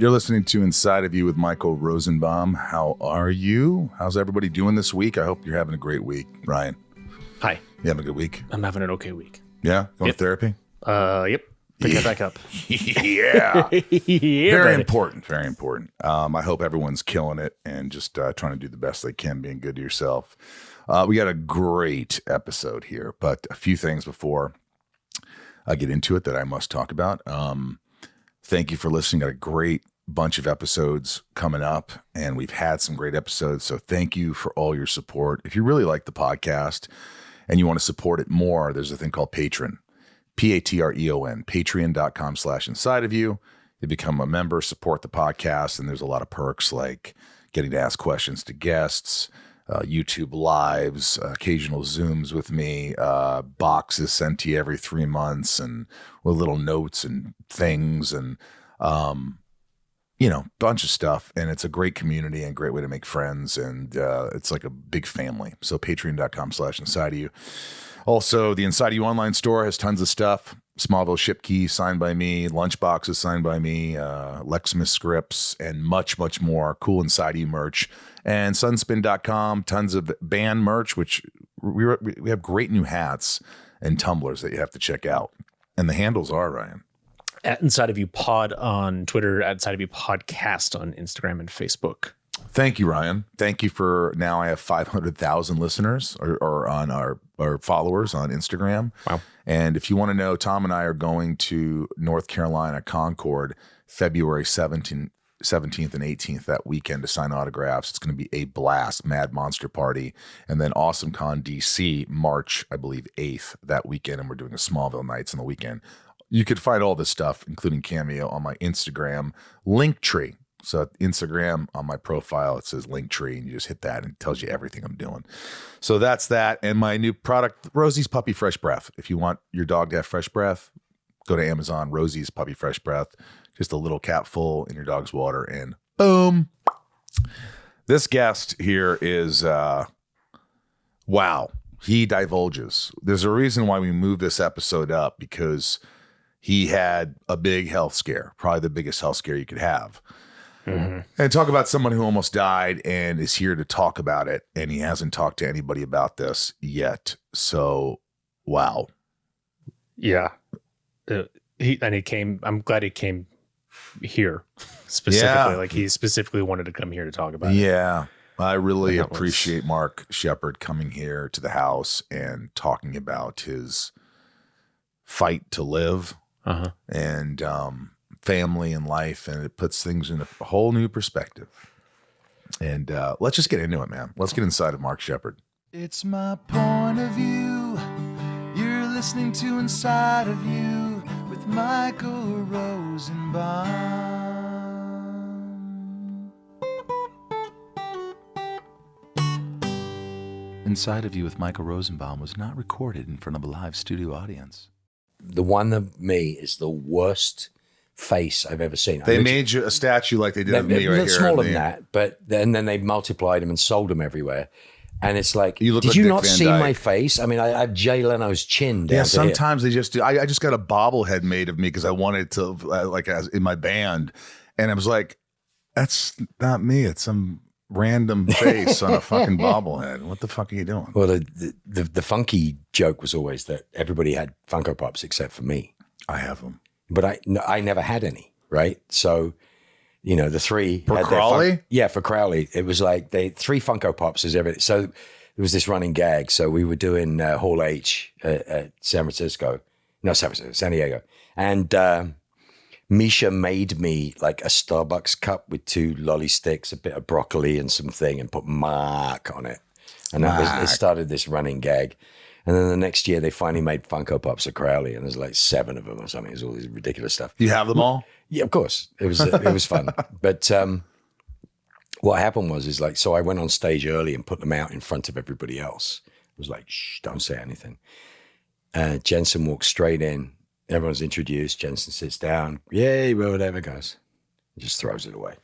You're listening to Inside of You with Michael Rosenbaum. How are you? How's everybody doing this week? I hope you're having a great week. Ryan. Hi. You having a good week? I'm having an okay week. Yeah? Going to therapy? Yep. Pick it back up. Yeah. Yeah, Very buddy. important. Very important. I hope everyone's killing it and just trying to do the best they can, being good to yourself. We got a great episode here, but a few things before I get into it that I must talk about. Thank you for listening. Got a great bunch of episodes coming up, and we've had some great episodes. So thank you for all your support. If you really like the podcast and you want to support it more, there's a thing called Patreon, Patreon, patreon.com/inside of you. You become a member, support the podcast, and there's a lot of perks like getting to ask questions to guests, YouTube lives, occasional Zooms with me, boxes sent to you every 3 months, and with little notes and things, and bunch of stuff. And it's a great community and a great way to make friends, and it's like a big family. So patreon.com/inside of you. Also, the Inside of You online store has tons of stuff. Smallville ship key signed by me, lunchboxes signed by me, Lexmas scripts, and much, much more. Cool Inside of You merch. And sunspin.com, tons of band merch, which we have great new hats and tumblers that you have to check out. And the handles are, Ryan. At Inside of You Pod on Twitter, at Inside of You Podcast on Instagram and Facebook. Thank you, Ryan. Thank you for now. I have 500,000 listeners or on our followers on Instagram. Wow. And if you want to know, Tom and I are going to North Carolina, Concord, February 17th and 18th that weekend to sign autographs. It's going to be a blast, Mad Monster Party. And then AwesomeCon DC, March, I believe, 8th that weekend. And we're doing a Smallville Nights on the weekend. You could find all this stuff, including Cameo, on my Instagram Linktree. So Instagram, on my profile, it says Linktree, and you just hit that and it tells you everything I'm doing. So that's that. And my new product, Rosie's Puppy Fresh Breath. If you want your dog to have fresh breath, go to Amazon, Rosie's Puppy Fresh Breath. Just a little capful in your dog's water, and boom. This guest here is, wow, he divulges. There's a reason why we moved this episode up, because he had a big health scare, probably the biggest health scare you could have. Mm-hmm. And talk about someone who almost died and is here to talk about it. And he hasn't talked to anybody about this yet. So, wow. Yeah. I'm glad he came here specifically. Yeah. Like he specifically wanted to come here to talk about it. Yeah. I really appreciate Mark Sheppard coming here to the house and talking about his fight to live and family and life, and it puts things in a whole new perspective. And let's just get into it, man. Let's get inside of Mark Sheppard. It's my point of view. You're listening to Inside of You with Michael Rosenbaum. Inside of You with Michael Rosenbaum was not recorded in front of a live studio audience. The one of me is the worst face I've ever seen. They made you a statue like they did of me right here. Smaller than that, but then they multiplied them and sold them everywhere. And it's like, did like you not see my face? I mean, I have Jay Leno's chin down. Yeah, sometimes they just do. I just got a bobblehead made of me because I wanted to, like, as in my band. And I was like, that's not me. It's some random face on a fucking bobblehead. What the fuck are you doing? Well, the funky joke was always that everybody had Funko Pops except for me. I have them. But I never had any, right? So, the three. For Crowley? For Crowley. It was like 3 Funko Pops is everything. So there was this running gag. So we were doing Hall H at San Diego. And Misha made me like a Starbucks cup with 2 lolly sticks, a bit of broccoli and something, and put Mark on it. And it started this running gag. And then the next year, they finally made Funko Pops of Crowley, and there's like 7 of them or something. There's all these ridiculous stuff. You have them all? Yeah, of course. It was fun. But what happened was so I went on stage early and put them out in front of everybody else. It was like, shh, don't say anything. Jensen walks straight in. Everyone's introduced. Jensen sits down. Yay, whatever, guys. Just throws it away.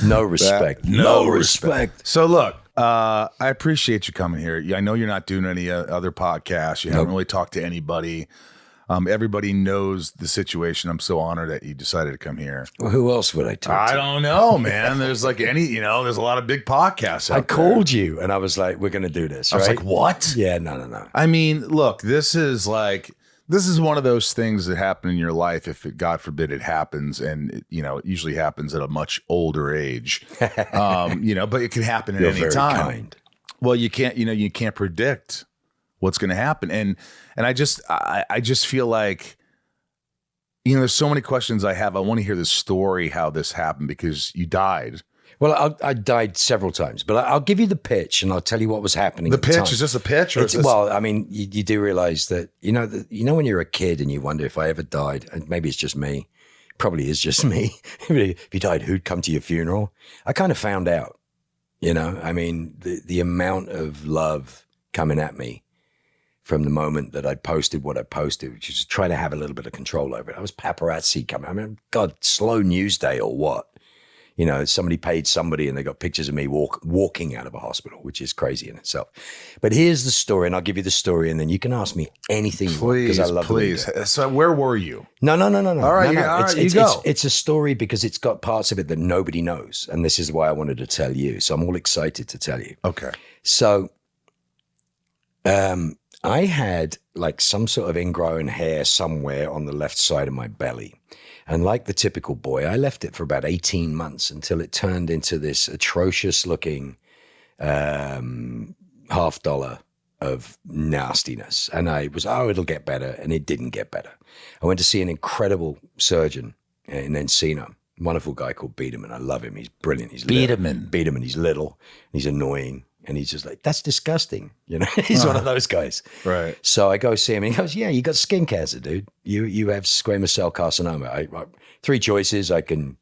No respect. No respect. So look, I appreciate you coming here. I know you're not doing any other podcasts. You haven't really talked to anybody. Everybody knows the situation. I'm so honored that you decided to come here. Well, who else would I talk to? I don't know, man. There's like there's a lot of big podcasts out I there. called you and I was like, we're going to do this. I was right? like, what? Yeah, no. I mean, look, this is one of those things that happen in your life. If it, God forbid, it happens, and it usually happens at a much older age, but it can happen at You're any very time. kind. Well, you can't predict what's going to happen, and I just feel like, there's so many questions I have. I want to hear the story, how this happened, because you died. Well, I died several times, but I'll give you the pitch and I'll tell you what was happening. The at the pitch time. is just a pitch, or Well, I mean, you do realize that when you're a kid and you wonder if I ever died, and maybe it's just me, probably is just me. If you died, who'd come to your funeral? I kind of found out. I mean, the amount of love coming at me from the moment that I posted what I posted, which is to try to have a little bit of control over it. I was paparazzi coming. I mean, God, slow news day or what? Somebody paid somebody and they got pictures of me walking out of a hospital, which is crazy in itself. But here's the story, and I'll give you the story, and then you can ask me anything. Please, I love please. So where were you? No. All right, you go. It's a story because it's got parts of it that nobody knows, and this is why I wanted to tell you. So I'm all excited to tell you. Okay. So, I had like some sort of ingrown hair somewhere on the left side of my belly. And like the typical boy, I left it for about 18 months until it turned into this atrocious looking $50 of nastiness. And I was, it'll get better. And it didn't get better. I went to see an incredible surgeon in Encino, a wonderful guy called Biederman. I love him. He's brilliant. He's Biederman. He's little. He's annoying. And he's just like, that's disgusting. He's one of those guys. Right. So I go see him and he goes, yeah, you got skin cancer, dude. You have squamous cell carcinoma. I 3 choices. I can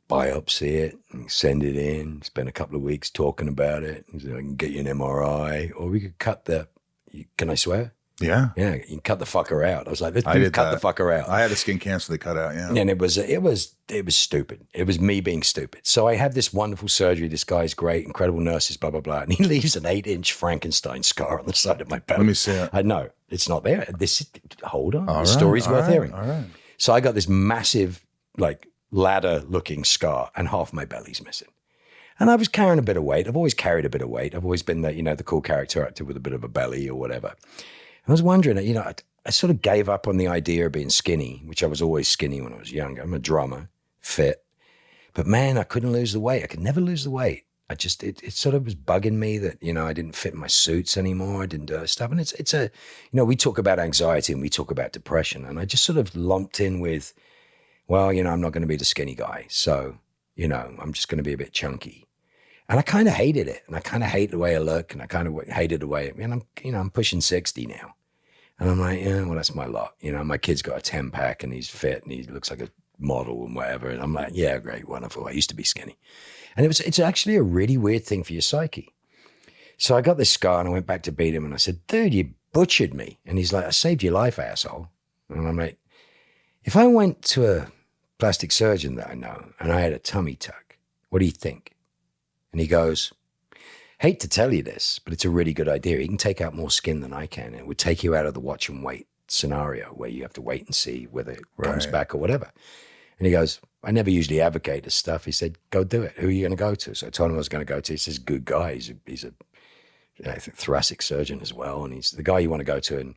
biopsy it and send it in, spend a couple of weeks talking about it. So I can get you an MRI, or we could cut can I swear? Yeah. Yeah, you can cut the fucker out. I was like, let's cut the fucker out. I had a skin cancer they cut out, yeah. And it was stupid. It was me being stupid. So I had this wonderful surgery. This guy's great, incredible nurses, blah, blah, blah. And he leaves an 8-inch Frankenstein scar on the side of my belly. Let me see it. I know. It's not there. Hold on. The story's worth hearing. All right. So I got this massive, like, ladder-looking scar, and half my belly's missing. And I was carrying a bit of weight. I've always carried a bit of weight. I've always been the cool character actor with a bit of a belly or whatever. I was wondering, I sort of gave up on the idea of being skinny, which I was always skinny when I was younger. I'm a drummer, fit. But man, I couldn't lose the weight. I could never lose the weight. It sort of was bugging me that, I didn't fit in my suits anymore. I didn't do stuff. And we talk about anxiety and we talk about depression. And I just sort of lumped in with, well, I'm not going to be the skinny guy. So, I'm just going to be a bit chunky. And I kind of hated it. And I kind of hate the way I look. And I kind of hated the way, I'm pushing 60 now. And I'm like, yeah, well, that's my lot. My kid's got a 10-pack and he's fit and he looks like a model and whatever. And I'm like, yeah, great, wonderful. I used to be skinny. And it's actually a really weird thing for your psyche. So I got this scar and I went back to beat him and I said, dude, you butchered me. And he's like, I saved your life, asshole. And I'm like, if I went to a plastic surgeon that I know and I had a tummy tuck, what do you think? And he goes, hate to tell you this, but it's a really good idea. He can take out more skin than I can. It would take you out of the watch and wait scenario where you have to wait and see whether it comes back or whatever. And he goes, I never usually advocate this stuff. He said, go do it. Who are you going to go to? So I told him I was going to go to. He says, good guy. He's a I think thoracic surgeon as well. And he's the guy you want to go to and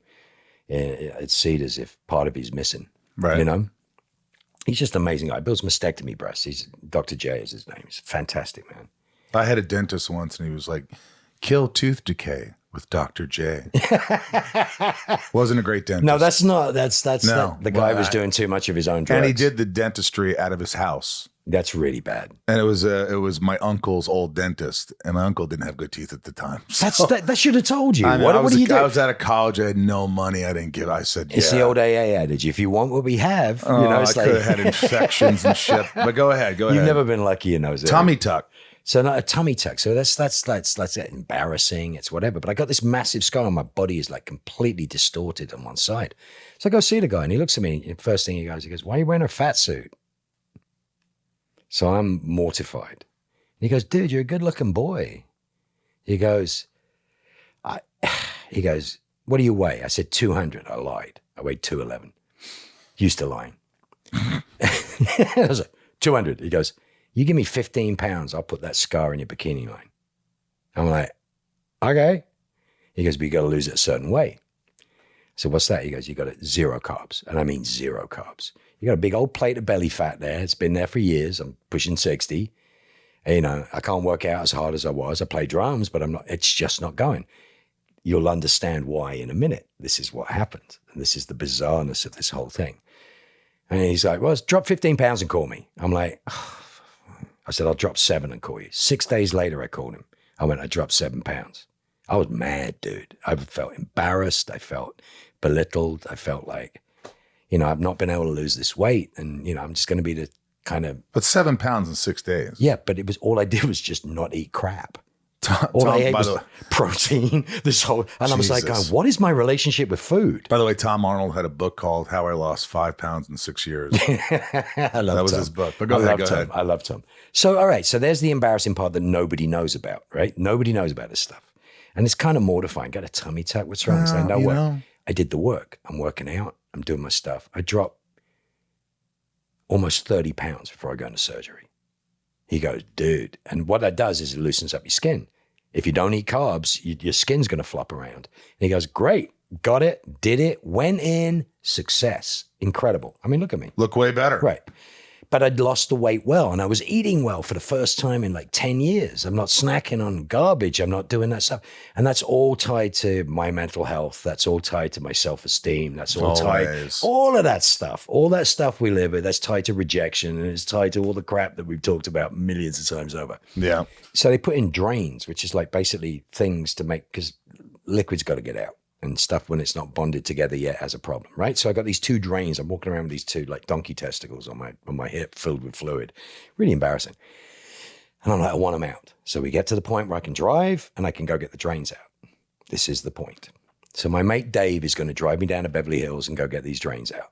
at Cedars if part of he's missing. Right. He's just an amazing guy. Builds mastectomy breasts. He's Dr. J is his name. He's a fantastic man. I had a dentist once and he was like, kill tooth decay with Dr. J. Wasn't a great dentist. No, that's not. The guy Well, was doing too much of his own drugs. And he did the dentistry out of his house. That's really bad. And it was my uncle's old dentist, and my uncle didn't have good teeth at the time. That should have told you. I mean, What do you do? I was out of college. I had no money. I didn't give. I said, It's the old AA adage. If you want what we have, I could have had infections and shit. But go ahead. You've never been lucky in those areas. Tummy tuck. So not a tummy tuck. So that's embarrassing. It's whatever. But I got this massive scar on my body is like completely distorted on one side. So I go see the guy and he looks at me. And first thing he goes, why are you wearing a fat suit? So I'm mortified. He goes, dude, you're a good looking boy. He goes, what do you weigh? I said 200. I lied. I weighed 211. Used to lying. I was like, 200. He goes, you give me 15 pounds, I'll put that scar in your bikini line. I'm like, okay. He goes, but you got to lose it a certain way. So what's that? He goes, you got it 0 carbs. And I mean 0 carbs. You got a big old plate of belly fat there. It's been there for years. I'm pushing 60. And, you know, I can't work out as hard as I was. I play drums, but it's just not going. You'll understand why in a minute. This is what happened. And this is the bizarreness of this whole thing. And he's like, well, drop 15 pounds and call me. I'm like, oh. I said, I'll drop 7 and call you. 6 days later, I called him. I went, I dropped 7 pounds. I was mad, dude. I felt embarrassed. I felt belittled. I felt like, you know, I've not been able to lose this weight. And, you know, I'm just going to be the kind of. But 7 pounds in 6 days. Yeah, but it was all I did was just not eat crap. All I ate was protein, this whole, and I was like, going, what is my relationship with food? By the way, Tom Arnold had a book called How I Lost 5 Pounds in 6 Years. That was his book. But go ahead. I love Tom. So, all right. So there's the embarrassing part that nobody knows about, right? Nobody knows about this stuff. And it's kind of mortifying. Got a tummy tuck. What's wrong? So I know what. I did the work. I'm working out. I'm doing my stuff. I dropped almost 30 pounds before I go into surgery. He goes, dude. And what that does is it loosens up your skin. If you don't eat carbs, your skin's going to flop around. And he goes, great, got it, did it, went in, success, incredible. I mean, look at me. Look way better. Right. But I'd lost the weight well, and I was eating well for the first time in like 10 years. I'm not snacking on garbage. I'm not doing that stuff. And that's all tied to my mental health. That's all tied to my self-esteem. That's all tied, all of that stuff we live with, that's tied to rejection, and it's tied to all the crap that we've talked about millions of times over. Yeah. So they put in drains, which is like basically things to make, because liquid's got to get out. And stuff when it's not bonded together yet has a problem, right? So I got these 2 drains. I'm walking around with these 2 like donkey testicles on my hip filled with fluid. Really embarrassing. And I'm like, I want them out. So we get to the point where I can drive and I can go get the drains out. This is the point. So my mate Dave is going to drive me down to Beverly Hills and go get these drains out.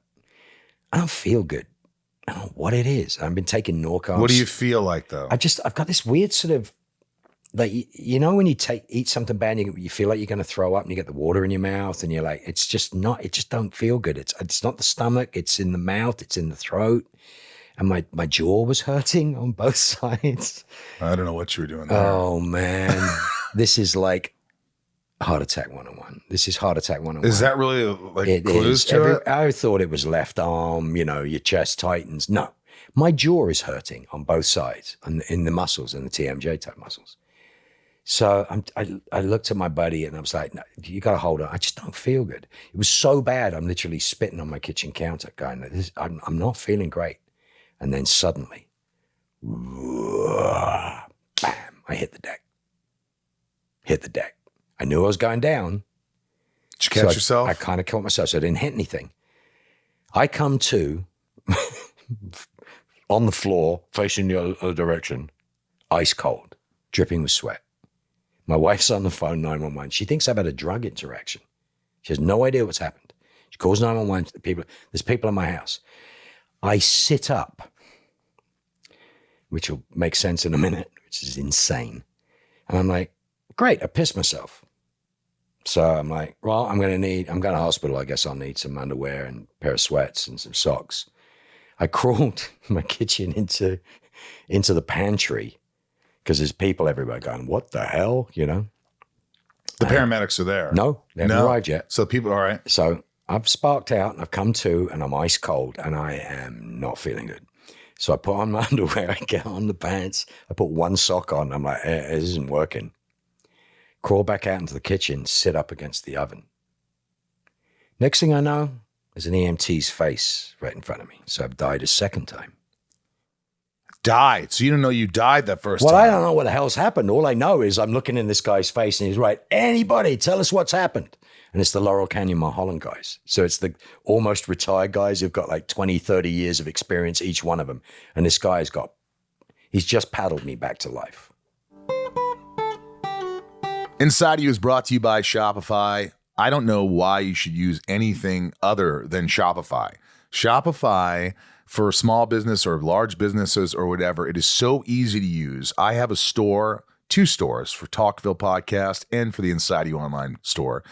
I don't feel good. I don't know what it is. I've been taking Norcos. What do you feel like though? I've got this weird sort of, like, you know, when you eat something bad, you feel like you're going to throw up and you get the water in your mouth and you're like, it just don't feel good. It's not the stomach, it's in the mouth, it's in the throat. And my jaw was hurting on both sides. I don't know what you were doing there. Oh man, this is like heart attack 101. This is heart attack 101. Is that really like clues to it? I thought it was left arm, you know, your chest tightens. No, my jaw is hurting on both sides and in the muscles and the TMJ type muscles. So I looked at my buddy and I was like, no, you got to hold on. I just don't feel good. It was so bad. I'm literally spitting on my kitchen counter going, I'm not feeling great. And then suddenly, bam, I hit the deck. I knew I was going down. Did you catch yourself? I kind of caught myself, so I didn't hit anything. I come to on the floor, facing the other direction, ice cold, dripping with sweat. My wife's on the phone, 911. She thinks I've had a drug interaction. She has no idea what's happened. She calls 911. There's people in my house. I sit up, which will make sense in a minute, which is insane. And I'm like, great, I pissed myself. So I'm like, well, I'm going to hospital. I guess I'll need some underwear and a pair of sweats and some socks. I crawled my kitchen into the pantry because there's people everywhere going, what the hell, you know? The paramedics are there. No, they haven't arrived yet. So people, all right. So I've sparked out and I've come to and I'm ice cold and I am not feeling good. So I put on my underwear, I get on the pants, I put one sock on. I'm like, this isn't working. Crawl back out into the kitchen, sit up against the oven. Next thing I know, there's an EMT's face right in front of me. So I've died a second time. Died? So you didn't know you died that first time? Well, I don't know what the hell's happened. All I know is I'm looking in this guy's face and he's right, anybody, tell us what's happened. And it's the Laurel Canyon Mulholland guys. So it's the almost retired guys who've got like 20, 30 years of experience, each one of them. And this guy's he's just paddled me back to life. Inside You is brought to you by Shopify. I don't know why you should use anything other than Shopify. Shopify, for small business or large businesses or whatever, it is so easy to use. I have two stores for Talkville Podcast and for the Inside You online store.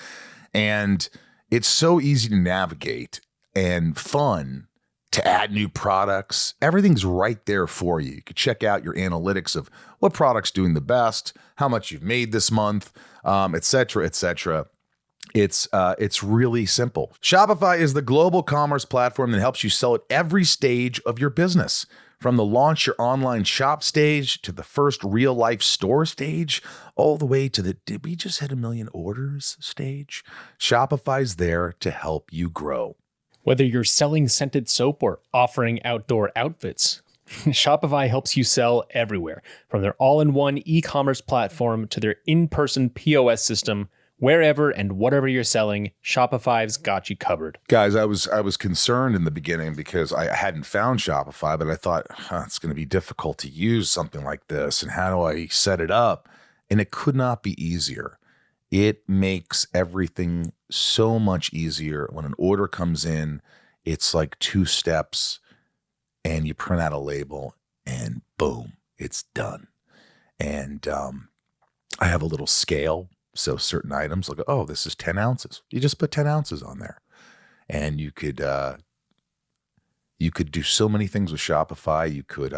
And it's so easy to navigate and fun to add new products. Everything's right there for you. You could check out your analytics of what product's doing the best, how much you've made this month, et cetera, et cetera. It's really simple. Shopify is the global commerce platform that helps you sell at every stage of your business. From the launch your online shop stage to the first real life store stage, all the way to the did we just hit 1 million orders stage? Shopify's there to help you grow. Whether you're selling scented soap or offering outdoor outfits, Shopify helps you sell everywhere. From their all-in-one e-commerce platform to their in-person POS system, wherever and whatever you're selling, Shopify's got you covered. Guys, I was concerned in the beginning because I hadn't found Shopify, but I thought it's going to be difficult to use something like this. And how do I set it up? And it could not be easier. It makes everything so much easier. When an order comes in, it's like 2 steps and you print out a label and boom, it's done. And I have a little scale. So certain items like, oh, this is 10 ounces. You just put 10 ounces on there. And you could do so many things with Shopify. You could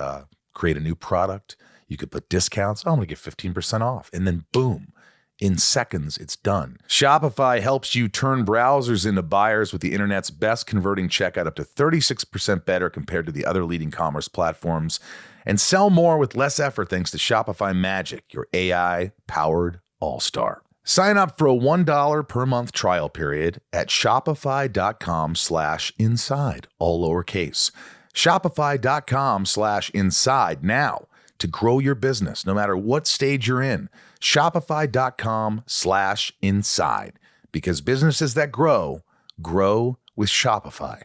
create a new product. You could put discounts. Oh, I'm going to get 15% off. And then boom, in seconds, it's done. Shopify helps you turn browsers into buyers with the internet's best converting checkout, up to 36% better compared to the other leading commerce platforms. And sell more with less effort thanks to Shopify Magic, your AI-powered all-star. Sign up for a $1 per month trial period at shopify.com/inside, all lowercase. Shopify.com/inside now to grow your business, no matter what stage you're in. Shopify.com/inside, because businesses that grow with Shopify.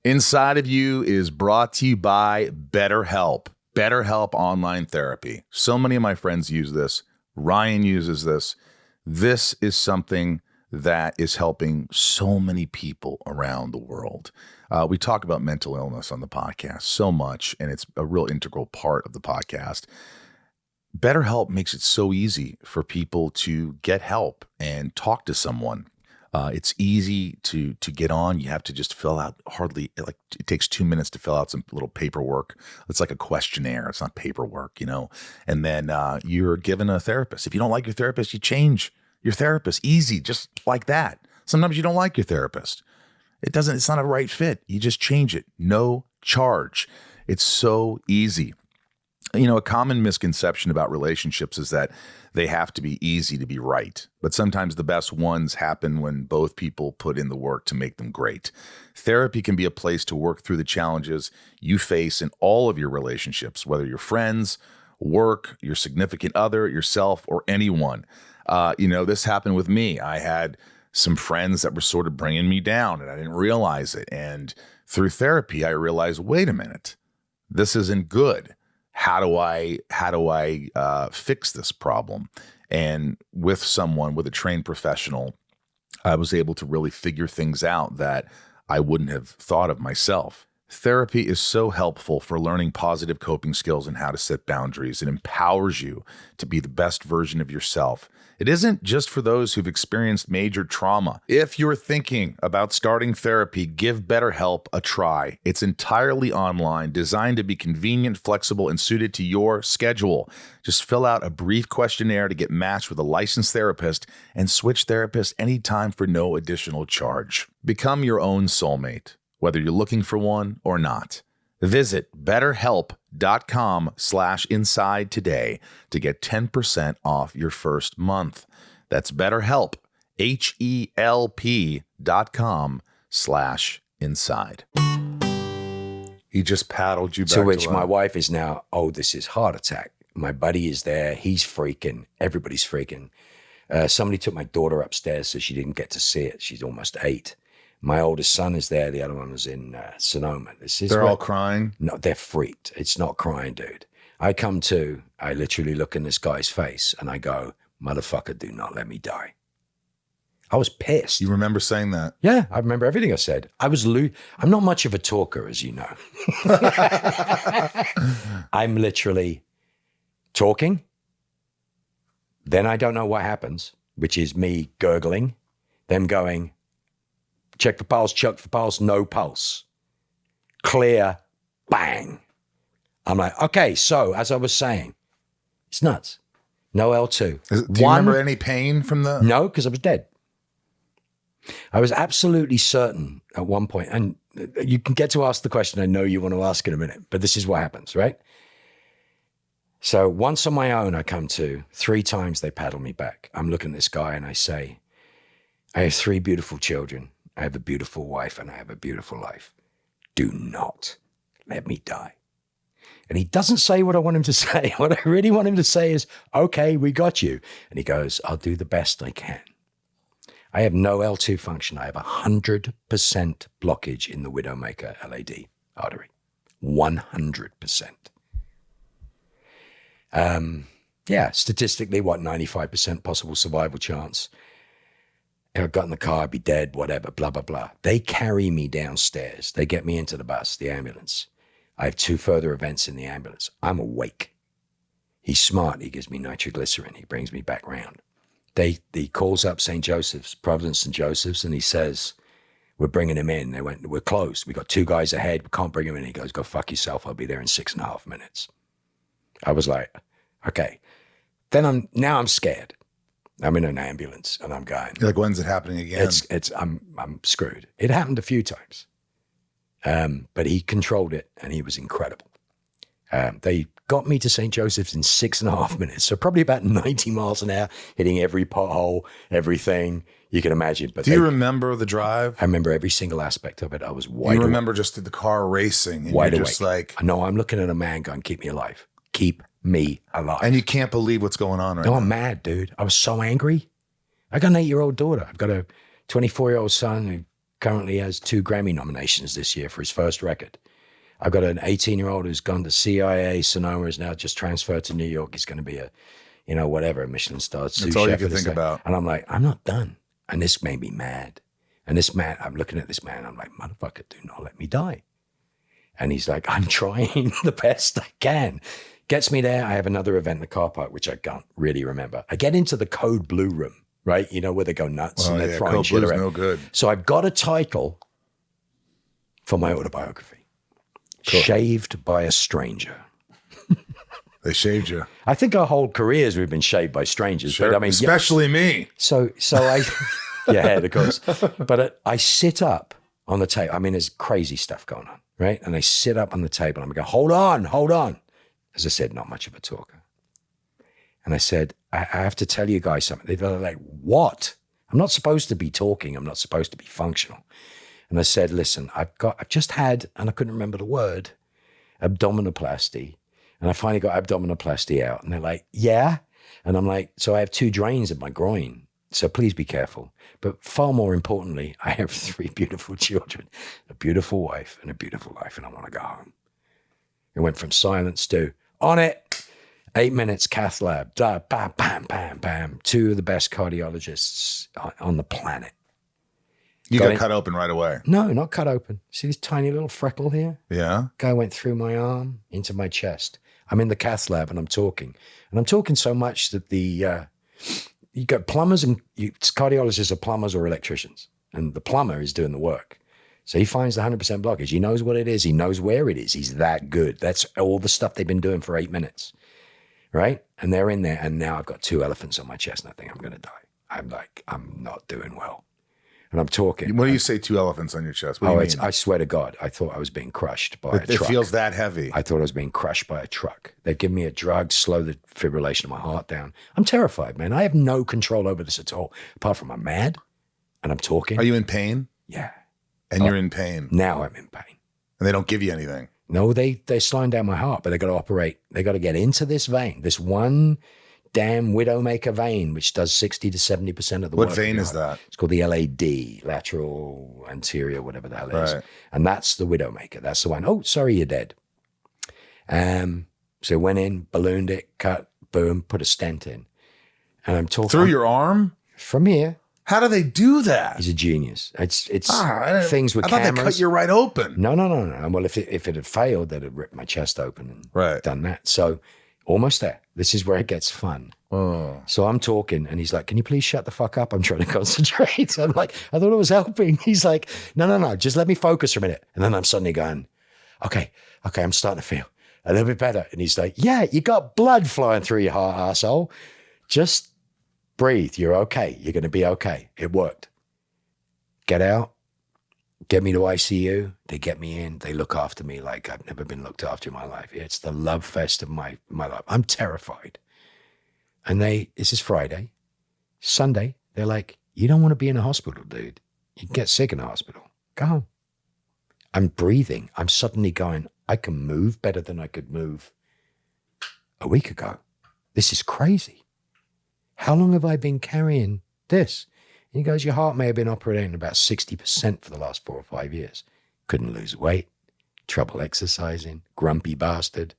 Inside of You is brought to you by Betterhelp. Betterhelp online therapy. So many of my friends use this. Ryan uses this. This is something that is helping so many people around the world. We talk about mental illness on the podcast so much, and it's a real integral part of the podcast. BetterHelp makes it so easy for people to get help and talk to someone. It's easy to get on. You have to just fill out it takes 2 minutes to fill out some little paperwork. It's like a questionnaire. It's not paperwork, and then you're given a therapist. If you don't like your therapist, you change your therapist. Easy, just like that. Sometimes you don't like your therapist. It's not a right fit. You just change it. No charge. It's so easy. A common misconception about relationships is that they have to be easy to be right. But sometimes the best ones happen when both people put in the work to make them great. Therapy can be a place to work through the challenges you face in all of your relationships, whether you're friends, work, your significant other, yourself, or anyone. This happened with me. I had some friends that were sort of bringing me down, and I didn't realize it. And through therapy, I realized, wait a minute, this isn't good. How do I fix this problem? And with a trained professional, I was able to really figure things out that I wouldn't have thought of myself. Therapy is so helpful for learning positive coping skills and how to set boundaries. It empowers you to be the best version of yourself. It isn't just for those who've experienced major trauma. If you're thinking about starting therapy, give BetterHelp a try. It's entirely online, designed to be convenient, flexible, and suited to your schedule. Just fill out a brief questionnaire to get matched with a licensed therapist and switch therapists anytime for no additional charge. Become your own soulmate, whether you're looking for one or not. Visit betterhelp.com/inside today to get 10% off your first month. That's BetterHelp, HELP.com/inside. He just paddled you back to which life. My wife is now, this is heart attack. My buddy is there. He's freaking. Everybody's freaking. Somebody took my daughter upstairs so she didn't get to see it. She's almost 8. My oldest son is there. The other one was in Sonoma. They're all crying? No, they're freaked. It's not crying, dude. I come to, I literally look in this guy's face and I go, motherfucker, do not let me die. I was pissed. You remember saying that? Yeah, I remember everything I said. I'm not much of a talker, as you know. I'm literally talking. Then I don't know what happens, which is me gurgling. Them going, check for pulse, no pulse. Clear, bang. I'm like, okay, so as I was saying, it's nuts. No L2. Do you remember any pain from the? No, because I was dead. I was absolutely certain at one point, and you can get to ask the question I know you want to ask in a minute, but this is what happens, right? So once on my own, I come to. 3 times they paddle me back. I'm looking at this guy and I say, I have 3 beautiful children. I have a beautiful wife and I have a beautiful life. Do not let me die. And he doesn't say what I want him to say. What I really want him to say is, okay, we got you. And he goes, I'll do the best I can. I have no L2 function. I have 100% blockage in the Widowmaker LAD artery. 100%. Statistically, 95% possible survival chance. If I got in the car, I'd be dead, whatever, blah, blah, blah. They carry me downstairs. They get me into the bus, the ambulance. I have 2 further events in the ambulance. I'm awake. He's smart. He gives me nitroglycerin. He brings me back round. He calls up St. Joseph's, Providence St. Joseph's, and he says, we're bringing him in. They went, we're closed. We got 2 guys ahead. We can't bring him in. He goes, go fuck yourself. I'll be there in 6.5 minutes. I was like, okay. Then I'm scared. I'm in an ambulance and I'm going. You're like, when's it happening again? I'm screwed. It happened a few times. But he controlled it and he was incredible. They got me to St. Joseph's in 6.5 minutes. So probably about 90 miles an hour, hitting every pothole, everything you can imagine. But do you remember the drive? I remember every single aspect of it. I was wide awake. You remember just the car racing and wide you're awake. Just like. No, I'm looking at a man going, keep me alive. Keep me alive. And you can't believe what's going on right now. No, I'm mad, dude. I was so angry. I got an 8-year-old daughter. I've got a 24-year-old son who currently has 2 Grammy nominations this year for his first record. I've got an 18-year-old who's gone to CIA, Sonoma, is now just transferred to New York. He's going to be a Michelin star sous chef. That's all you can think about. And I'm like, I'm not done. And this made me mad. And this man, I'm looking at this man. I'm like, motherfucker, do not let me die. And he's like, I'm trying the best I can. Gets me there. I have another event in the car park, which I can't really remember. I get into the Code Blue room, right? You know, where they go nuts and they're throwing Code shit Blue's around. no good. So I've got a title for my autobiography. Cool. Shaved by a Stranger. They shaved you. I think our whole careers we've been shaved by strangers. Sure. But I mean, especially me. So I, yeah, of course. But I sit up on the table. I mean, there's crazy stuff going on, right? And I sit up on the table and I go, hold on. As I said, not much of a talker. And I said, I have to tell you guys something. They're like, what? I'm not supposed to be talking. I'm not supposed to be functional. And I said, listen, I've just had, and I couldn't remember the word, abdominoplasty. And I finally got abdominoplasty out. And they're like, yeah. And I'm like, so I have 2 drains in my groin. So please be careful. But far more importantly, I have 3 beautiful children, a beautiful wife and a beautiful life. And I want to go home. It went from silence to on it. 8 minutes, cath lab, bam, bam, bam, bam. 2 of the best cardiologists on the planet. You got cut open right away. No, not cut open. See this tiny little freckle here? Yeah. Guy went through my arm into my chest. I'm in the cath lab and I'm talking. And I'm talking so much that you got plumbers and cardiologists are plumbers or electricians. And the plumber is doing the work. So he finds the 100% blockage. He knows what it is. He knows where it is. He's that good. That's all the stuff they've been doing for 8 minutes. Right? And they're in there. And now I've got 2 elephants on my chest and I think I'm going to die. I'm like, I'm not doing well. And I'm talking. What do you say, 2 elephants on your chest? What do you mean? I swear to God, I thought I was being crushed by a truck. It feels that heavy. I thought I was being crushed by a truck. They've given me a drug, slow the fibrillation of my heart down. I'm terrified, man. I have no control over this at all, apart from I'm mad and I'm talking. Are you in pain? Yeah. And you're in pain. Now I'm in pain. And they don't give you anything. No, they're slowing down my heart, but they got to operate. They got to get into this vein, this one damn Widowmaker vein, which does 60 to 70% of the work. What vein is that? It's called the LAD, lateral anterior, whatever the hell it is. Right. And that's the Widowmaker. That's the one. Oh, sorry, you're dead. So went in, ballooned it, cut, boom, put a stent in. And I'm talking. Through your arm? From here. How do they do that? He's a genius. It's things with I thought cameras. they cut you right open. No. Well, if it had failed, they'd have ripped my chest open and done that. So Almost there. This is where it gets fun. Oh. So I'm talking and he's like, can you please shut the fuck up? I'm trying to concentrate. I'm like, I thought it was helping. He's like, no, just let me focus for a minute. And then I'm suddenly going, okay, I'm starting to feel a little bit better. And he's like, yeah, you got blood flying through your heart, asshole. Just breathe. You're okay. You're going to be okay. It worked. Get out. Get me to ICU. They get me in. They look after me like I've never been looked after in my life. It's the love fest of my life. I'm terrified. And this is Friday. Sunday, they're like, you don't want to be in a hospital, dude. You can get sick in a hospital. Go home. I'm breathing. I'm suddenly going, I can move better than I could move a week ago. This is crazy. How long have I been carrying this? And he goes, your heart may have been operating about 60% for the last 4 or 5 years. Couldn't lose weight, trouble exercising, grumpy bastard,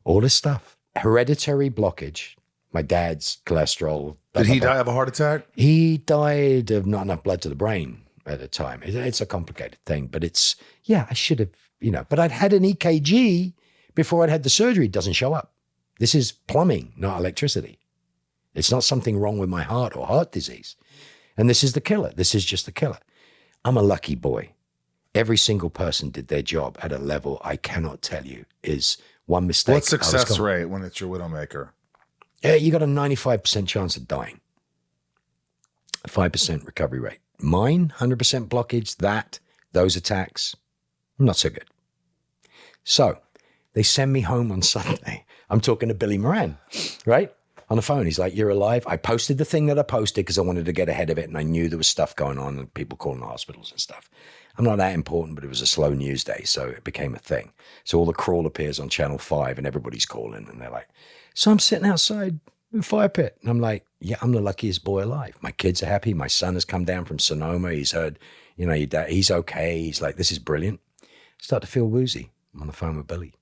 all this stuff. Hereditary blockage. My dad's cholesterol. Did he die of a heart attack? He died of not enough blood to the brain at the time. It's a complicated thing, but I should have, but I'd had an EKG before I'd had the surgery. It doesn't show up. This is plumbing, not electricity. It's not something wrong with my heart or heart disease. And this is the killer. This is just the killer. I'm a lucky boy. Every single person did their job at a level I cannot tell you is one mistake. What's success rate when it's your widowmaker? You got a 95% chance of dying. 5% recovery rate. Mine, 100% blockage, those attacks, not so good. So they send me home on Sunday. I'm talking to Billy Moran, right? On the phone. He's like, you're alive. I posted the thing that I posted because I wanted to get ahead of it. And I knew there was stuff going on and people calling the hospitals and stuff. I'm not that important, but it was a slow news day. So it became a thing. So all the crawl appears on Channel 5 and everybody's calling. And they're like, so I'm sitting outside the fire pit. And I'm like, yeah, I'm the luckiest boy alive. My kids are happy. My son has come down from Sonoma. He's heard, your dad, he's okay. He's like, this is brilliant. I start to feel woozy. I'm on the phone with Billy.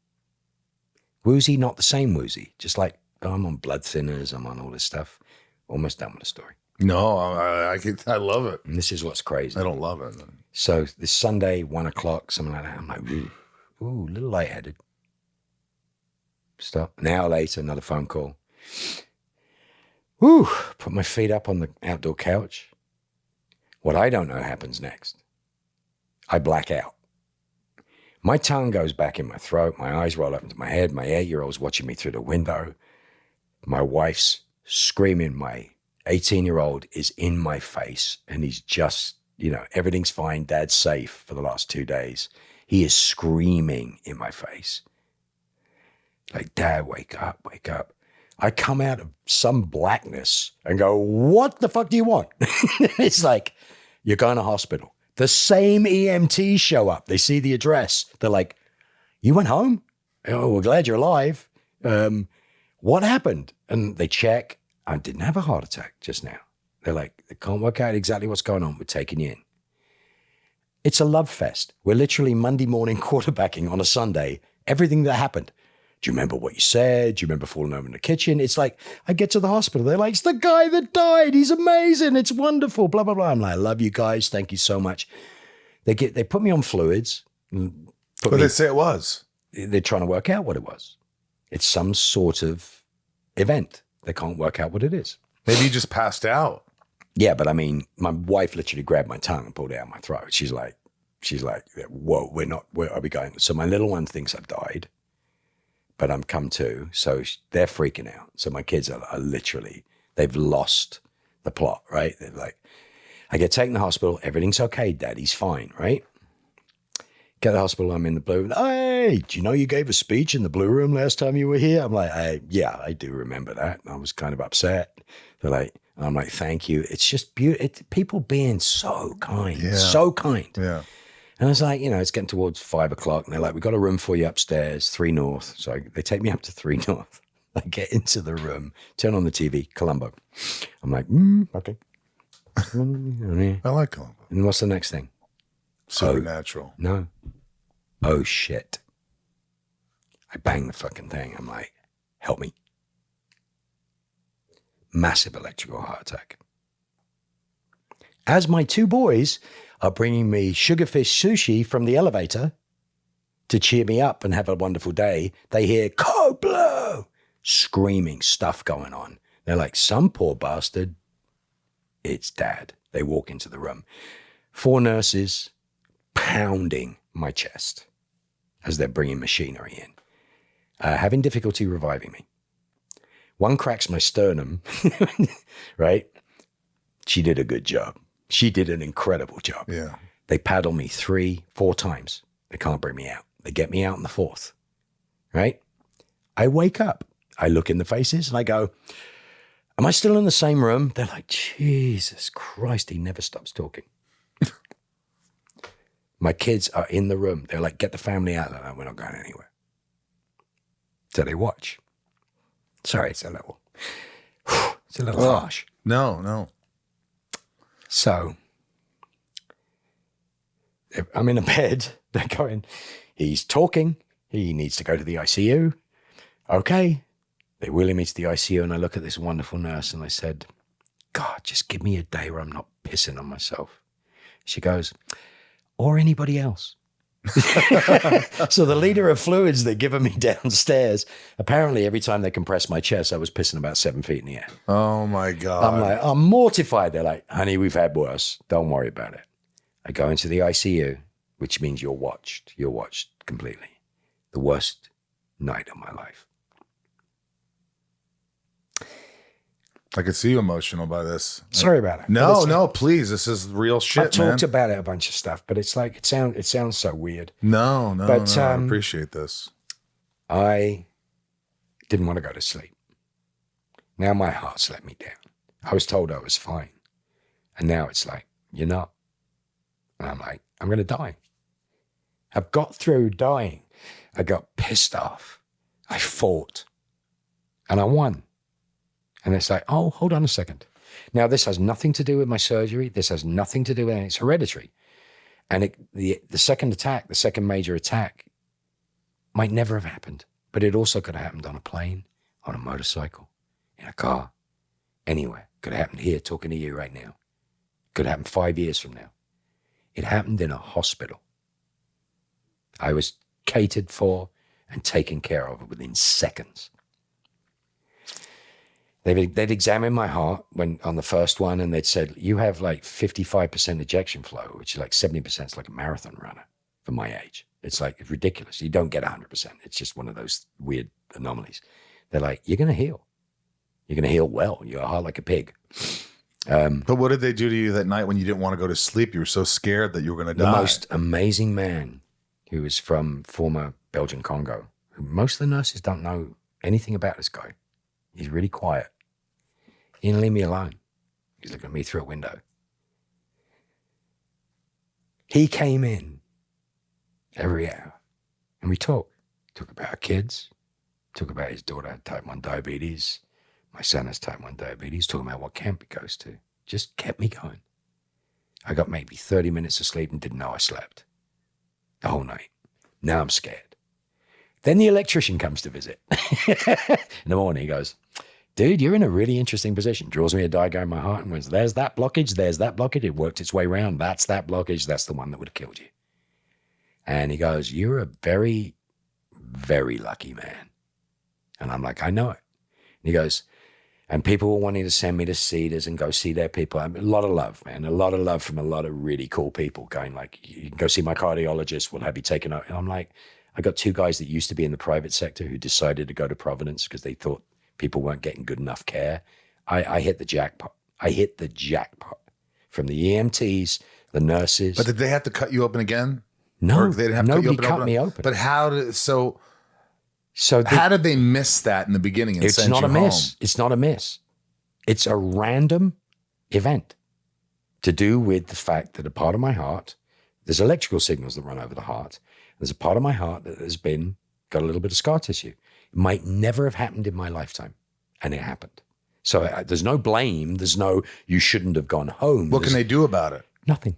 Woozy, not the same woozy. Just like, I'm on blood thinners. I'm on all this stuff. Almost done with the story. No, I love it. And this is what's crazy. I don't love it. So this Sunday, 1:00, something like that. I'm like, ooh, a little lightheaded. Stop. An hour later, another phone call. Woo, put my feet up on the outdoor couch. What I don't know happens next. I black out. My tongue goes back in my throat. My eyes roll up into my head. My 8-year-old's watching me through the window. My wife's screaming. My 18-year-old is in my face and he's just, everything's fine. Dad's safe for the last 2 days. He is screaming in my face. Like, Dad, wake up, wake up. I come out of some blackness and go, what the fuck do you want? It's like, you're going to hospital. The same EMTs show up. They see the address. They're like, you went home? Oh, we're glad you're alive. What happened? And they check. I didn't have a heart attack just now. They're like, they can't work out exactly what's going on. We're taking you in. It's a love fest. We're literally Monday morning quarterbacking on a Sunday. Everything that happened. Do you remember what you said? Do you remember falling over in the kitchen? It's like, I get to the hospital. They're like, it's the guy that died. He's amazing. It's wonderful. Blah, blah, blah. I'm like, I love you guys. Thank you so much. They put me on fluids. What did they say it was? They're trying to work out what it was. It's some sort of event. They can't work out what it is. Maybe you just passed out. Yeah, but I mean, my wife literally grabbed my tongue and pulled it out my throat. She's like, whoa, where are we going? So my little one thinks I've died, but I'm come to. So they're freaking out. So my kids are literally, they've lost the plot, right? They're like, I get taken to the hospital. Everything's okay, Daddy's fine, right? Get to the hospital, I'm in the blue room. Hey, do you know you gave a speech in the blue room last time you were here? I'm like, yeah, I do remember that. I was kind of upset. They're like, I'm like, thank you. It's just beautiful. People being so kind, so kind. Yeah. And I was like, it's getting towards 5:00. And they're like, we got a room for you upstairs, 3 North. So they take me up to 3 North. I get into the room, turn on the TV, Columbo. I'm like, okay. I like Columbo. And what's the next thing? Supernatural. No. Oh, shit. I bang the fucking thing. I'm like, help me. Massive electrical heart attack. As my 2 boys are bringing me sugarfish sushi from the elevator to cheer me up and have a wonderful day, they hear, Code Blue, screaming, stuff going on. They're like, some poor bastard, it's dad. They walk into the room. 4 nurses pounding my chest as they're bringing machinery in, having difficulty reviving me. One cracks my sternum, right? She did a good job. She did an incredible job. Yeah. They paddle me 3-4 times. They can't bring me out. They get me out in the 4th, right? I wake up. I look in the faces and I go, am I still in the same room? They're like, Jesus Christ, he never stops talking. My kids are in the room. They're like, get the family out. They're like, we're not going anywhere. So they watch. Sorry, it's a little harsh. No. So I'm in a bed. They're going, he's talking. He needs to go to the ICU. Okay. They wheeling me to the ICU, and I look at this wonderful nurse and I said, God, just give me a day where I'm not pissing on myself. She goes, or anybody else. So the leader of fluids they're giving me downstairs, apparently every time they compressed my chest, I was pissing about 7 feet in the air. Oh my God. I'm like, I'm mortified. They're like, honey, we've had worse. Don't worry about it. I go into the ICU, which means you're watched. You're watched completely. The worst night of my life. I could see you emotional by this. Sorry about it. No, please. This is real shit, I've talked about it a bunch of stuff, but it's like, it sounds so weird. No, But, I appreciate this. I didn't want to go to sleep. Now my heart's let me down. I was told I was fine. And now it's like, you're not. And I'm like, I'm going to die. I've got through dying. I got pissed off. I fought. And I won. And it's like, oh, hold on a second. Now, this has nothing to do with my surgery. This has nothing to do with it. It's hereditary. And the second attack, the second major attack, might never have happened. But it also could have happened on a plane, on a motorcycle, in a car, anywhere. Could have happened here, talking to you right now. Could happen 5 years from now. It happened in a hospital. I was catered for and taken care of within seconds. They'd examined my heart on the first one, and they'd said, you have like 55% ejection flow, which is like 70% is like a marathon runner for my age. It's like, it's ridiculous. You don't get 100%. It's just one of those weird anomalies. They're like, you're going to heal. You're going to heal well. You're a heart like a pig. But what did they do to you that night when you didn't want to go to sleep? You were so scared that you were going to die. The most amazing man who was from former Belgian Congo. Most of the nurses don't know anything about this guy. He's really quiet. He didn't leave me alone. He's looking at me through a window. He came in every hour and we talked. Talk about our kids. Talk about his daughter had type 1 diabetes. My son has type 1 diabetes. Talking about what camp he goes to. Just kept me going. I got maybe 30 minutes of sleep and didn't know I slept the whole night. Now I'm scared. Then the electrician comes to visit. In the morning, he goes, dude, you're in a really interesting position. Draws me a diagram of my heart and goes, there's that blockage, there's that blockage. It worked its way around. That's that blockage. That's the one that would have killed you. And he goes, you're a very, very lucky man. And I'm like, I know it. And he goes, and people were wanting to send me to Cedars and go see their people. I mean, a lot of love, man. A lot of love from a lot of really cool people going like, you can go see my cardiologist. We'll have you taken out. And I'm like, I got 2 guys that used to be in the private sector who decided to go to Providence because they thought people weren't getting good enough care. I hit the jackpot. I hit the jackpot from the EMTs, the nurses. But did they have to cut you open again? No, or they didn't have nobody to cut me open. But how did how did they miss that in the beginning? And it's send not you a miss. home? It's not a miss. It's a random event to do with the fact that a part of my heart, there's electrical signals that run over the heart. There's a part of my heart that has got a little bit of scar tissue. It might never have happened in my lifetime, and it happened. So there's no blame. There's no, you shouldn't have gone home. What can they do about it? Nothing.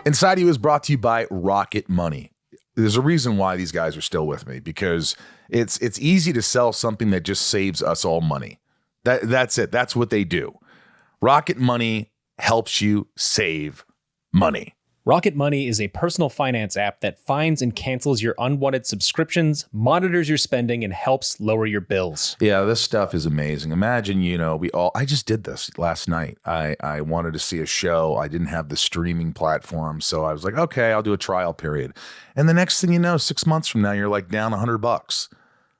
Inside You is brought to you by Rocket Money. There's a reason why these guys are still with me, because it's easy to sell something that just saves us all money. That's it. That's what they do. Rocket Money helps you save money. Rocket Money is a personal finance app that finds and cancels your unwanted subscriptions, monitors your spending, and helps lower your bills. Yeah, this stuff is amazing. Imagine, I just did this last night. I wanted to see a show. I didn't have the streaming platform. So I was like, okay, I'll do a trial period. And the next thing you know, 6 months from now, you're like down $100.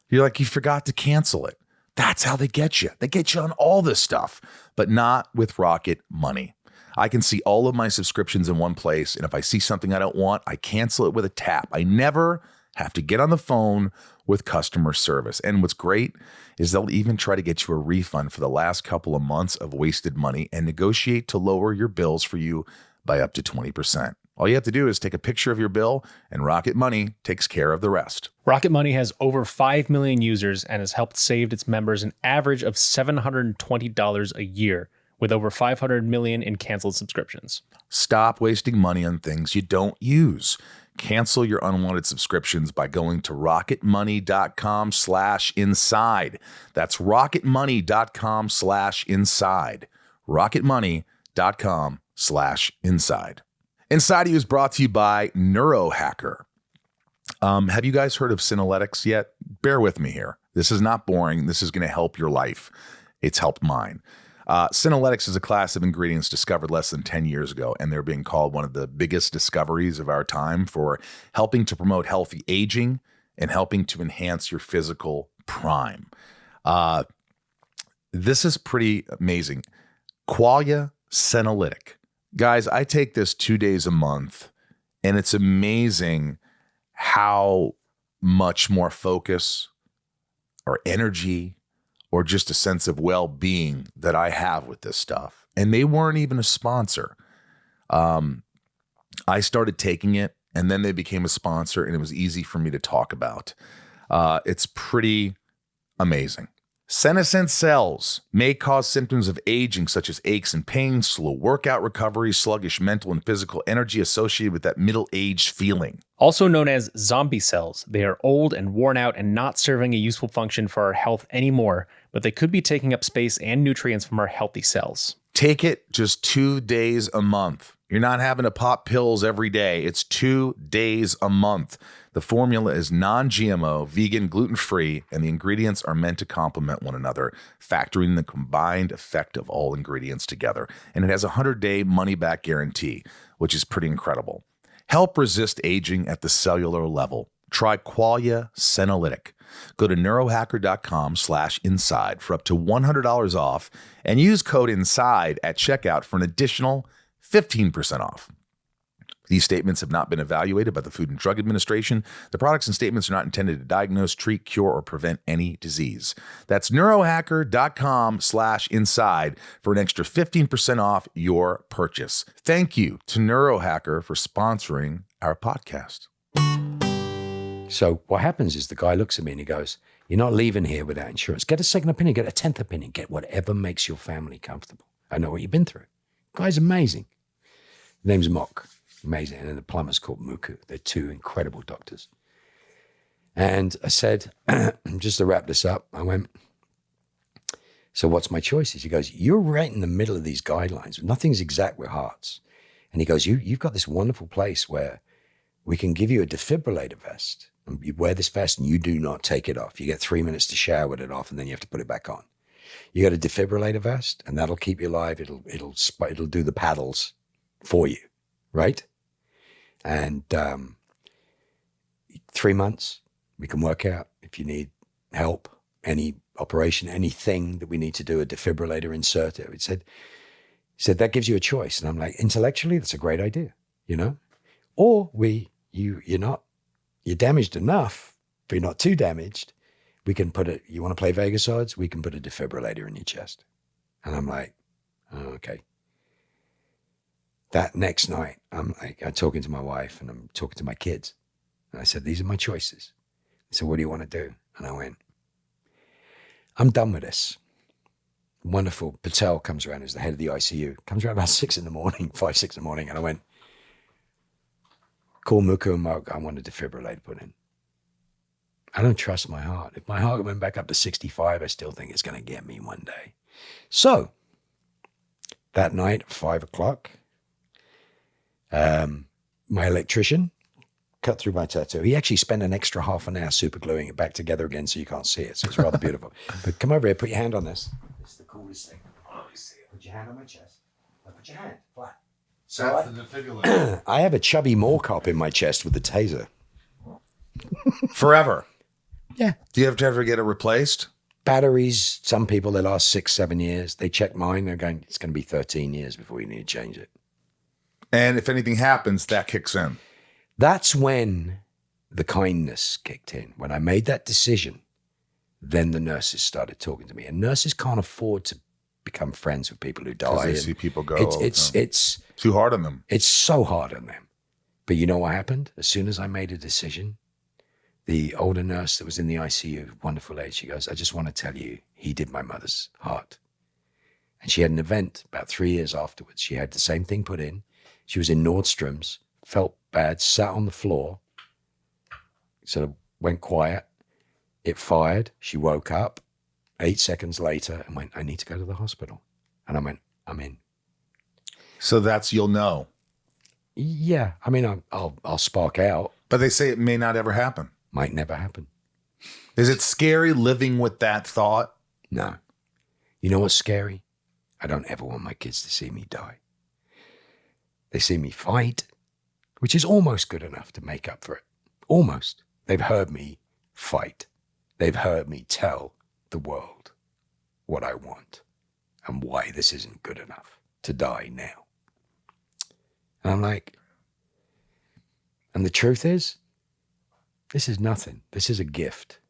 You're like, you forgot to cancel it. That's how they get you. They get you on all this stuff, but not with Rocket Money. I can see all of my subscriptions in one place, and if I see something I don't want, I cancel it with a tap. I never have to get on the phone with customer service. And what's great is they'll even try to get you a refund for the last couple of months of wasted money and negotiate to lower your bills for you by up to 20%. All you have to do is take a picture of your bill, and Rocket Money takes care of the rest. Rocket Money has over 5 million users and has helped save its members an average of $720 a year, with over 500 million in canceled subscriptions. Stop wasting money on things you don't use. Cancel your unwanted subscriptions by going to rocketmoney.com/inside. That's rocketmoney.com/inside. rocketmoney.com/inside. Inside of You is brought to you by Neurohacker. Have you guys heard of Synaletics yet? Bear with me here. This is not boring. This is going to help your life. It's helped mine. Synaletics is a class of ingredients discovered less than 10 years ago, and they're being called one of the biggest discoveries of our time for helping to promote healthy aging and helping to enhance your physical prime. This is pretty amazing. Qualia Senolytic. Guys, I take this 2 days a month, and it's amazing how much more focus or energy or just a sense of well-being that I have with this stuff. And they weren't even a sponsor. I started taking it, and then they became a sponsor, and it was easy for me to talk about. It's pretty amazing. Senescent cells may cause symptoms of aging, such as aches and pains, slow workout recovery, sluggish mental and physical energy associated with that middle-aged feeling. Also known as zombie cells, they are old and worn out and not serving a useful function for our health anymore, but they could be taking up space and nutrients from our healthy cells. Take it just 2 days a month. You're not having to pop pills every day. It's 2 days a month. The formula is non-GMO, vegan, gluten-free, and the ingredients are meant to complement one another, factoring the combined effect of all ingredients together. And it has a 100-day money-back guarantee, which is pretty incredible. Help resist aging at the cellular level. Try Qualia Senolytic. Go to neurohacker.com/inside for up to $100 off and use code INSIDE at checkout for an additional 15% off. These statements have not been evaluated by the Food and Drug Administration. The products and statements are not intended to diagnose, treat, cure, or prevent any disease. That's neurohacker.com/inside for an extra 15% off your purchase. Thank you to Neurohacker for sponsoring our podcast. So what happens is the guy looks at me and he goes, "You're not leaving here without insurance. Get a second opinion, get a 10th opinion, get whatever makes your family comfortable. I know what you've been through." The guy's amazing. His name's Mark. Amazing. And then the plumber's called Muku. They're two incredible doctors. And I said, just to wrap this up, I went, "So what's my choices?" He goes, "You're right in the middle of these guidelines. Nothing's exact with hearts." And he goes, you've got this wonderful place where we can give you a defibrilator vest. And you wear this vest and you do not take it off. You get 3 minutes to shower with it off and then you have to put it back on. You got a defibrillator vest and that'll keep you alive. It'll do the paddles for you, right? And 3 months, we can work out if you need help, any operation, anything that we need to do, a defibrillator insert. He said, that gives you a choice. And I'm like, intellectually, that's a great idea, you know? Or you're damaged enough, but you're not too damaged. We can you want to play Vegas odds? We can put a defibrillator in your chest. And I'm like, oh, okay. That next night, I'm talking to my wife and I'm talking to my kids. And I said, these are my choices. They said, what do you want to do? And I went, I'm done with this. Wonderful. Patel comes around, who's the head of the ICU, comes around about 5, 6 in the morning. And I went, call Muku and Mark, I want a defibrillator put in. I don't trust my heart. If my heart went back up to 65, I still think it's going to get me one day. So that night at 5 o'clock, my electrician cut through my tattoo. He actually spent an extra half an hour super gluing it back together again so you can't see it. So it's rather beautiful. But come over here, put your hand on this. This is the coolest thing. Oh, you see it. Put your hand on my chest. Now put your hand flat. So That's the defibrillator. I have a chubby mall cop in my chest with the taser. Forever. Yeah. Do you have to ever get it replaced? Batteries, some people, they last 6-7 years. They check mine. They're going, it's going to be 13 years before you need to change it. And if anything happens, that kicks in. That's when the kindness kicked in. When I made that decision, then the nurses started talking to me. And nurses can't afford to become friends with people who die. They see people go. It's too hard on them. It's so hard on them. But you know what happened? As soon as I made a decision, the older nurse that was in the ICU, wonderful lady, she goes, I just want to tell you, he did my mother's heart. And she had an event about 3 years afterwards. She had the same thing put in. She was in Nordstrom's, felt bad, sat on the floor, sort of went quiet. It fired. She woke up 8 seconds later and went, I need to go to the hospital. And I went, I'm in. So that's, you'll know. Yeah. I mean, I'll spark out. But they say it may not ever happen. Might never happen. Is it scary living with that thought? No. You know what's scary? I don't ever want my kids to see me die. They see me fight, which is almost good enough to make up for it. Almost. They've heard me fight. They've heard me tell the world what I want and why this isn't good enough to die now. And I'm like, and the truth is, this is nothing. This is a gift.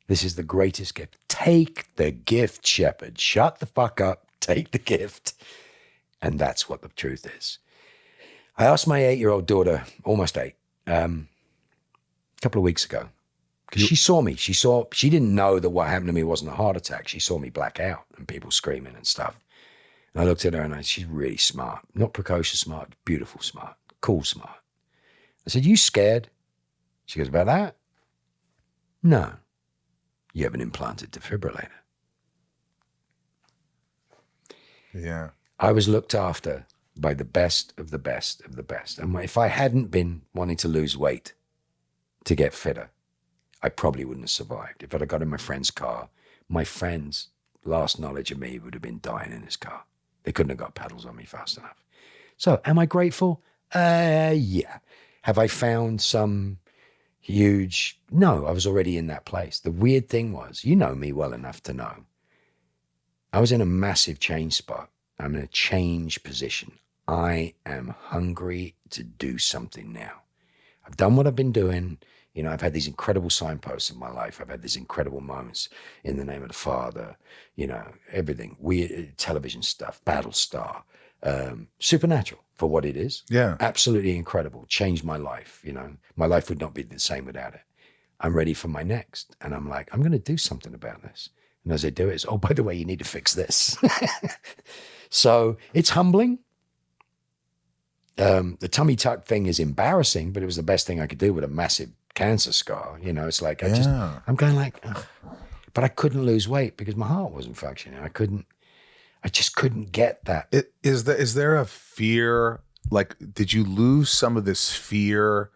This is the greatest gift. Take the gift, Sheppard. Shut the fuck up. Take the gift. And that's what the truth is. I asked my 8-year-old daughter, almost 8, a couple of weeks ago, because she saw me. She didn't know that what happened to me wasn't a heart attack. She saw me black out and people screaming and stuff. And I looked at her and she's really smart. Not precocious smart, beautiful smart, cool smart. I said, you scared? She goes, about that? No. You have an implanted defibrillator. Yeah. I was looked after by the best of the best of the best. And if I hadn't been wanting to lose weight to get fitter, I probably wouldn't have survived. If I'd have got in my friend's car, my friend's last knowledge of me would have been dying in his car. They couldn't have got pedals on me fast enough. So am I grateful? Yeah. Have I found some huge? No, I was already in that place. The weird thing was, you know me well enough to know, I was in a massive change spot. I'm in a change position. I am hungry to do something now. I've done what I've been doing. You know, I've had these incredible signposts in my life. I've had these incredible moments in the name of the Father, you know, everything, weird television stuff, Battlestar, supernatural for what it is. Yeah. Absolutely incredible. Changed my life. You know, my life would not be the same without it. I'm ready for my next. And I'm like, I'm going to do something about this. And as I do it, it's, oh, by the way, you need to fix this. So it's humbling. The tummy tuck thing is embarrassing, but it was the best thing I could do with a massive cancer scar. You know, it's like, I'm going like, ugh. But I couldn't lose weight because my heart wasn't functioning. I just couldn't get that. Is there a fear? Like, did you lose some of this fear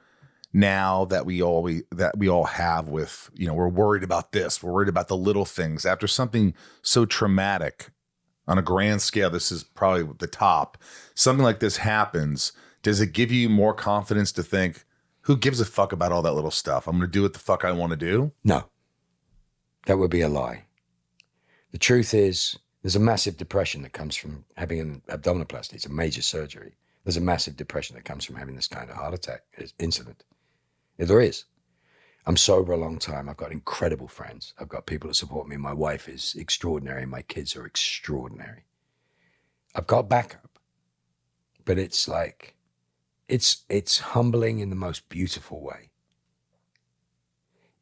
now that we all have with, you know, we're worried about this, we're worried about the little things after something so traumatic on a grand scale? This is probably the top. Something like this happens. Does it give you more confidence to think, who gives a fuck about all that little stuff? I'm going to do what the fuck I want to do? No, that would be a lie. The truth is, there's a massive depression that comes from having an abdominoplasty. It's a major surgery. There's a massive depression that comes from having this kind of heart attack incident. Yeah, there is. I'm sober a long time. I've got incredible friends. I've got people that support me. My wife is extraordinary. My kids are extraordinary. I've got backup. But it's like, it's humbling in the most beautiful way.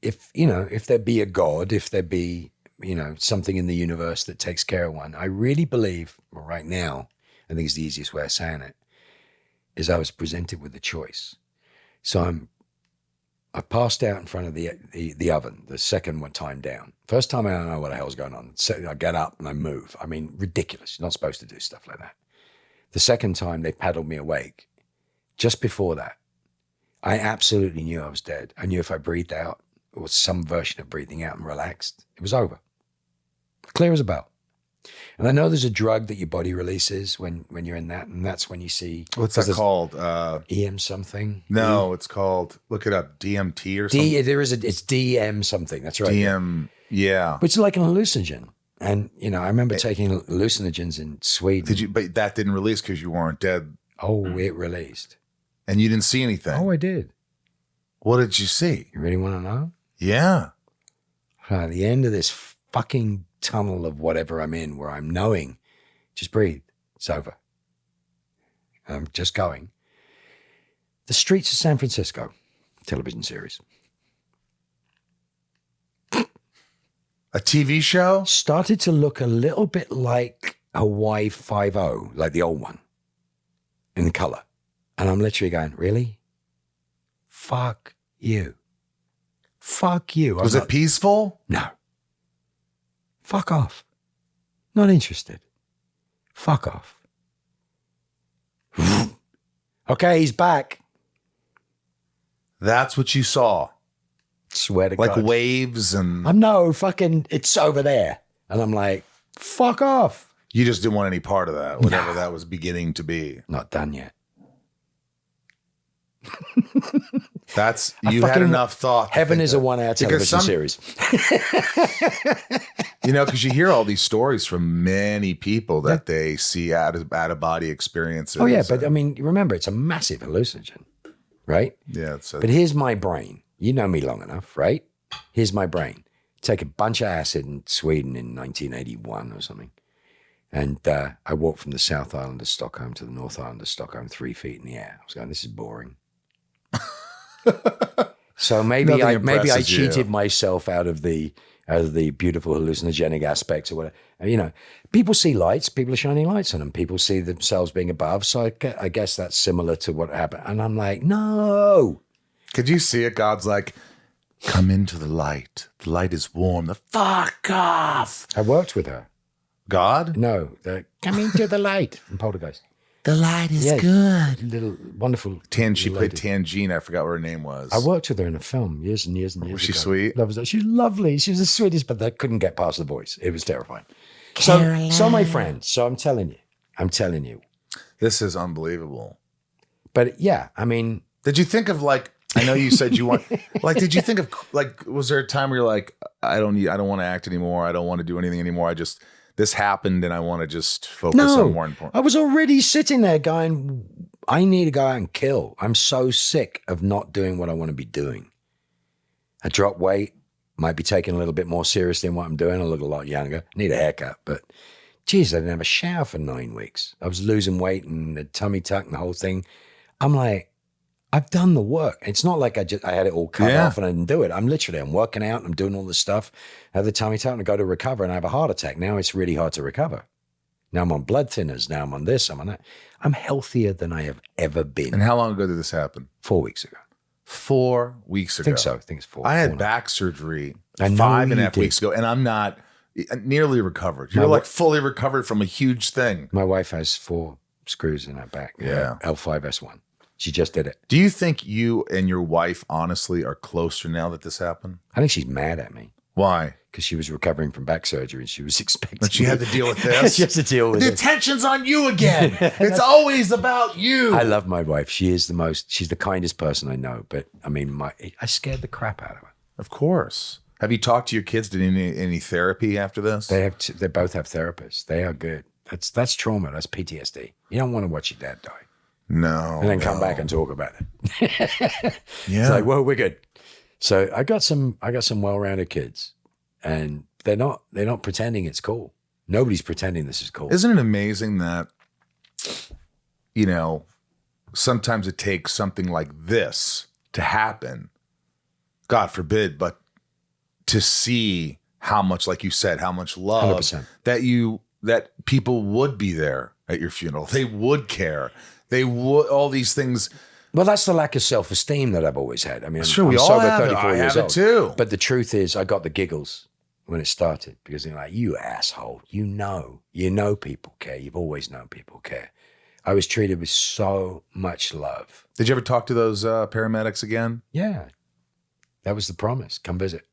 If there be a God, if there be, you know, something in the universe that takes care of one, I really believe right now, I think it's the easiest way of saying it, is I was presented with a choice. So I passed out in front of the oven, the second one time down. First time I don't know what the hell's going on. So I get up and I move. I mean, ridiculous. You're not supposed to do stuff like that. The second time they paddled me awake. Just before that, I absolutely knew I was dead. I knew if I breathed out or some version of breathing out and relaxed, it was over. Clear as a bell. And I know there's a drug that your body releases when you're in that, and that's when you see. What's that called? EM something? No, it's called, look it up, DMT or something. It's DM something. That's right. DM, yeah. But it's like an hallucinogen. And, I remember taking hallucinogens in Sweden. But that didn't release because you weren't dead. Oh, it released. And you didn't see anything. Oh, I did. What did you see? You really want to know? Yeah. At the end of this fucking tunnel of whatever I'm in, where I'm knowing, just breathe. It's over. I'm just going. The Streets of San Francisco, television series. A TV show? Started to look a little bit like Hawaii Five-0, like the old one, in the color. And I'm literally going, really? Fuck you. Fuck you. Was it peaceful? No. Fuck off. Not interested. Fuck off. Okay, he's back. That's what you saw. Swear to like God. waves and... It's over there. And I'm like, fuck off. You just didn't want any part of that, whatever that was beginning to be. Not done yet. You had enough thought. Heaven is a 1-hour television series. Because you hear all these stories from many people that they see out of body experiences. Oh, yeah. But remember, it's a massive hallucinogen, right? Yeah. But here's my brain. You know me long enough, right? Here's my brain. Take a bunch of acid in Sweden in 1981 or something. And I walked from the South Island of Stockholm to the North Island of Stockholm 3 feet in the air. I was going, this is boring. So maybe I cheated myself out of the beautiful hallucinogenic aspects or whatever. People see lights, people are shining lights on them. People see themselves being above. So I guess that's similar to what happened. And I'm like, no. Could you see it? God's like, come into the light. The light is warm. The fuck off. I worked with her. God? No, come into the light from Poltergeist. The light is good. Little wonderful. She played Tangine. I forgot what her name was. I worked with her in a film years and years and years ago. Was she sweet? She's lovely. She was the sweetest, but that couldn't get past the voice. It was terrifying. So my friend. So I'm telling you. This is unbelievable. But yeah, did you think of I know you said you want, did you think of was there a time where you're like, I don't want to act anymore. I don't want to do anything anymore. This happened and I want to just focus on more important. I was already sitting there going, I need to go out and kill. I'm so sick of not doing what I want to be doing. I dropped weight, might be taking a little bit more seriously in what I'm doing. I look a lot younger, need a haircut, but geez, I didn't have a shower for 9 weeks. I was losing weight and the tummy tuck and the whole thing. I'm like, I've done the work. It's not like I had it all cut off and I didn't do it. I'm working out and I'm doing all this stuff. I have the tummy tuck and I go to recover and I have a heart attack. Now it's really hard to recover. Now I'm on blood thinners. Now I'm on this, I'm on that. I'm healthier than I have ever been. And how long ago did this happen? 4 weeks ago. 4 weeks ago. I think so. I think it's 4. I had back surgery 5 and a half weeks ago and I'm not nearly recovered. You're fully recovered from a huge thing. My wife has 4 screws in her back. Yeah. L5S1. She just did it. Do you think you and your wife honestly are closer now that this happened? I think she's mad at me. Why? Because she was recovering from back surgery and she was expecting. But she had to deal with this. She has to deal with it. The attention's on you again. It's always about you. I love my wife. She's the kindest person I know. But I scared the crap out of her. Of course. Have you talked to your kids? Did any therapy after this? They both have therapists. They are good. That's trauma. That's PTSD. You don't want to watch your dad die. No. And then come back and talk about it. Yeah. It's like, well, we're good. So I got some well-rounded kids and they're not pretending it's cool. Nobody's pretending this is cool. Isn't it amazing that, sometimes it takes something like this to happen, God forbid, but to see how much, like you said, how much love 100%. that people would be there at your funeral. They would care. They would, all these things. Well, that's the lack of self-esteem that I've always had. Sure, we all have it. I have it too. But the truth is, I got the giggles when it started because they're like, you asshole, you know people care. You've always known people care. I was treated with so much love. Did you ever talk to those paramedics again? Yeah. That was the promise. Come visit.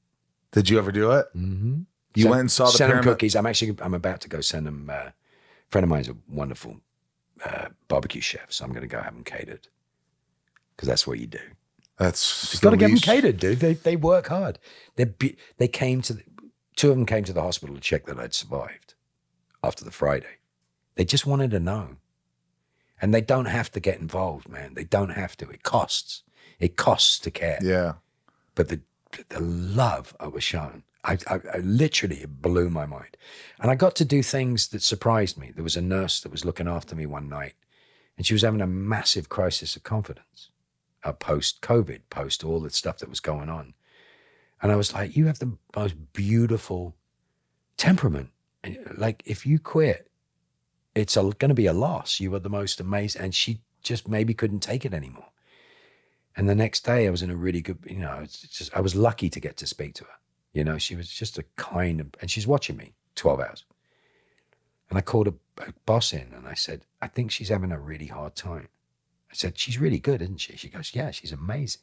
Did you ever do it? Mm-hmm. You went and saw the send them paramedics? cookies. I'm about to go send them. A friend of mine's a wonderful barbecue chef, so I'm going to go have them catered because that's what you do. That's You've got to get them catered, dude. They work hard. They came to two of them came to the hospital to check that I'd survived after the Friday. They just wanted to know, and they don't have to get involved, man. They don't have to. It costs. It costs to care. Yeah. But the love I was shown, I literally, it blew my mind. And I got to do things that surprised me. There was a nurse that was looking after me one night, and she was having a massive crisis of confidence, post-COVID, post all the stuff that was going on. And I was like, you have the most beautiful temperament. And like, if you quit, it's going to be a loss. You are the most amazing. And she just maybe couldn't take it anymore. And the next day I was in a really good, I was lucky to get to speak to her. She was just a and she's watching me 12 hours. And I called a boss in and I said, I think she's having a really hard time. I said, she's really good, isn't she? She goes, yeah, she's amazing.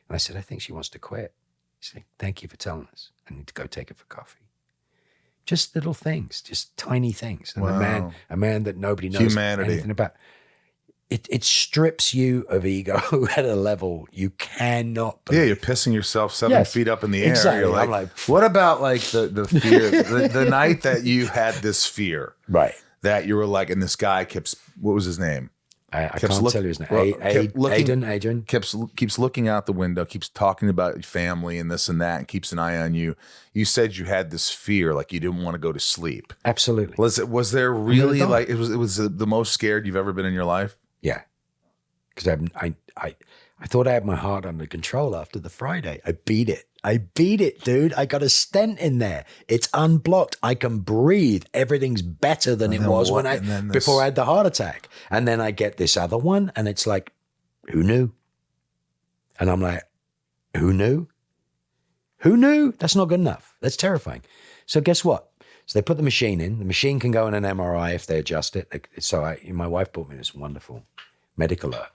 And I said, I think she wants to quit. She said, thank you for telling us. I need to go take her for coffee. Just little things, just tiny things. And Wow. a man that nobody knows anything about. It strips you of ego at a level you cannot believe. Yeah, you're pissing yourself 7 feet up in the air. Exactly. You're I'm like, what about like the fear, the night that you had this fear, right? That you were like, and this guy keeps, what was his name? I can't tell you his name. Adrian. Keeps looking out the window, keeps talking about your family and this and that, and keeps an eye on you. You said you had this fear, like you didn't want to go to sleep. Absolutely. Was there really like it was the most scared you've ever been in your life? Yeah, because I thought I had my heart under control after the Friday. I beat it, dude. I got a stent in there. It's unblocked. I can breathe. Everything's better than it was before I had the heart attack. And then I get this other one, and it's like, who knew? And I'm like, who knew? Who knew? That's not good enough. That's terrifying. So guess what? So they put the machine in. The machine can go in an MRI if they adjust it. So my wife bought me this wonderful medical alert.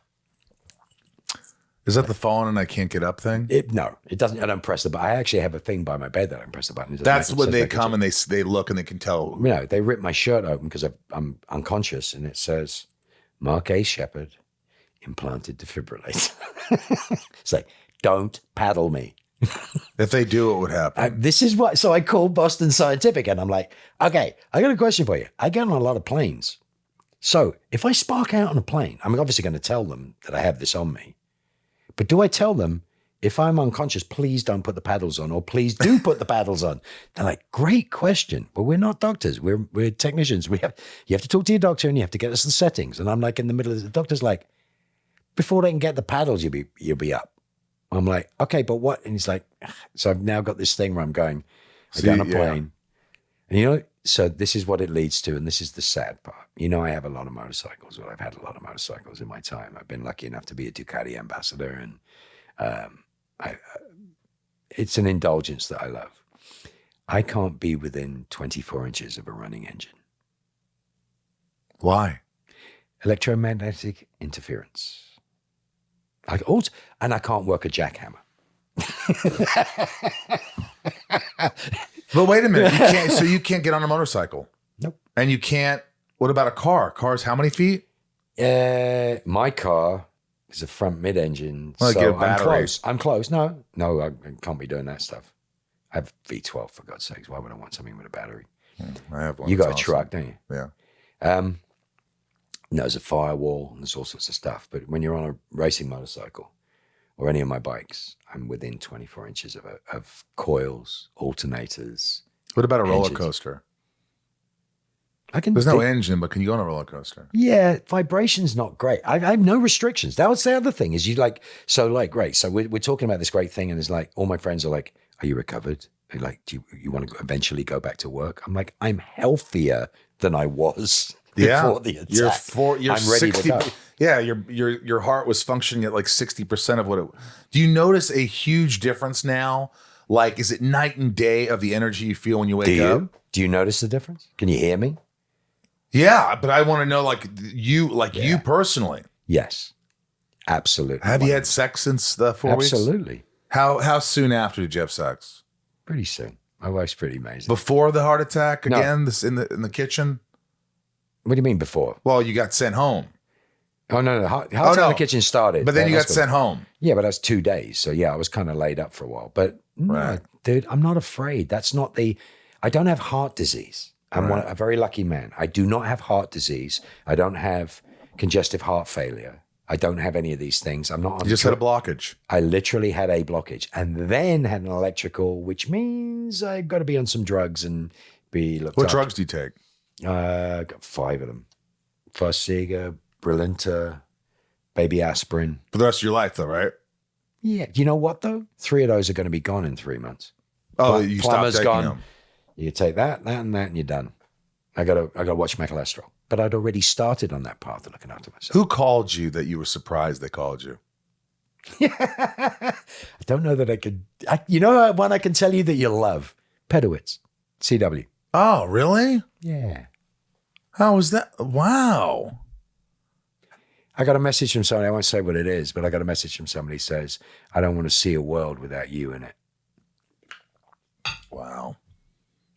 Is that the phone and I can't get up thing? No, it doesn't. I don't press the button. I actually have a thing by my bed that I can press the button. That's when they come and they look and they can tell. They rip my shirt open because I'm unconscious, and it says, Mark A. Sheppard, implanted defibrilator. It's like, don't paddle me. If they do, what would happen? This is what. So I called Boston Scientific, and I'm like, okay, I got a question for you. I get on a lot of planes. So if I spark out on a plane, I'm obviously going to tell them that I have this on me. But do I tell them, if I'm unconscious, please don't put the paddles on, or please do put the paddles on? They're like, great question. But we're not doctors. We're technicians. You have to talk to your doctor, and you have to get us the settings. And I'm like in the middle of the doctor's like, before they can get the paddles, you'll be up. I'm like, okay, but what? And he's like, so I've now got this thing where I'm going, I get on a plane. And so this is what it leads to, and this is the sad part. I have a lot of motorcycles. Well, I've had a lot of motorcycles in my time. I've been lucky enough to be a Ducati ambassador, and it's an indulgence that I love. I can't be within 24 inches of a running engine. Why? Electromagnetic interference. And I can't work a jackhammer. But wait a minute. You can't get on a motorcycle? Nope. And you can't, what about a car? Cars, how many feet? My car is a front mid-engine. Well, so get a battery. I'm close. No, I can't be doing that stuff. I have V12, for God's sakes. Why would I want something with a battery? I have one. You got a That's truck, don't you? Yeah. There's a firewall and there's all sorts of stuff. But when you're on a racing motorcycle or any of my bikes, I'm within 24 inches of coils, alternators. What about a roller engines. coaster? There's no engine, but can you go on a roller coaster? Yeah, vibration's not great. I have no restrictions. That was the other thing is great. So we're talking about this great thing, and it's like all my friends are like, are you recovered? They're like, do you want to eventually go back to work? I'm like, I'm healthier than I was before the attack. You're I'm ready 60, to go. Yeah, your heart was functioning at like 60% of what it. Do you notice a huge difference now? Like, is it night and day of the energy you feel when you wake up? Do you notice the difference? Can you hear me? Yeah, but I want to know, like you personally. Yes, absolutely. Have you had sex since the 4 weeks? Absolutely. How soon after did you have sex? Pretty soon. My wife's pretty amazing. Before the heart attack No. again? This in the kitchen? What do you mean before? Well, you got sent home. Oh, no. Heart attack in the kitchen started. But then you got That's sent home. Yeah, but that's 2 days. So yeah, I was kind of laid up for a while. But no, Right. dude, I'm not afraid. That's not I don't have heart disease. I'm a very lucky man. I do not have heart disease. I don't have congestive heart failure. I don't have any of these things. I'm not on You just had a blockage. I literally had a blockage and then had an electrical, which means I got to be on some drugs and be looked What after. drugs do you take? I got 5 of them. Farxiga, Brilinta, baby aspirin. For the rest of your life, though, right? Yeah. You know what, though? 3 of those are going to be gone in 3 months. Oh, you stopped Plumber's taking gone. them. You take that, and you're done. I gotta watch my cholesterol. But I'd already started on that path of looking after myself. Who called you that you were surprised they called you? I don't know that I could. You know one I can tell you that you'll love? Pedowitz, CW. Oh, really? Yeah. How was that? Wow. I got a message from somebody. I won't say what it is, but I got a message from somebody who says, I don't want to see a world without you in it. Wow.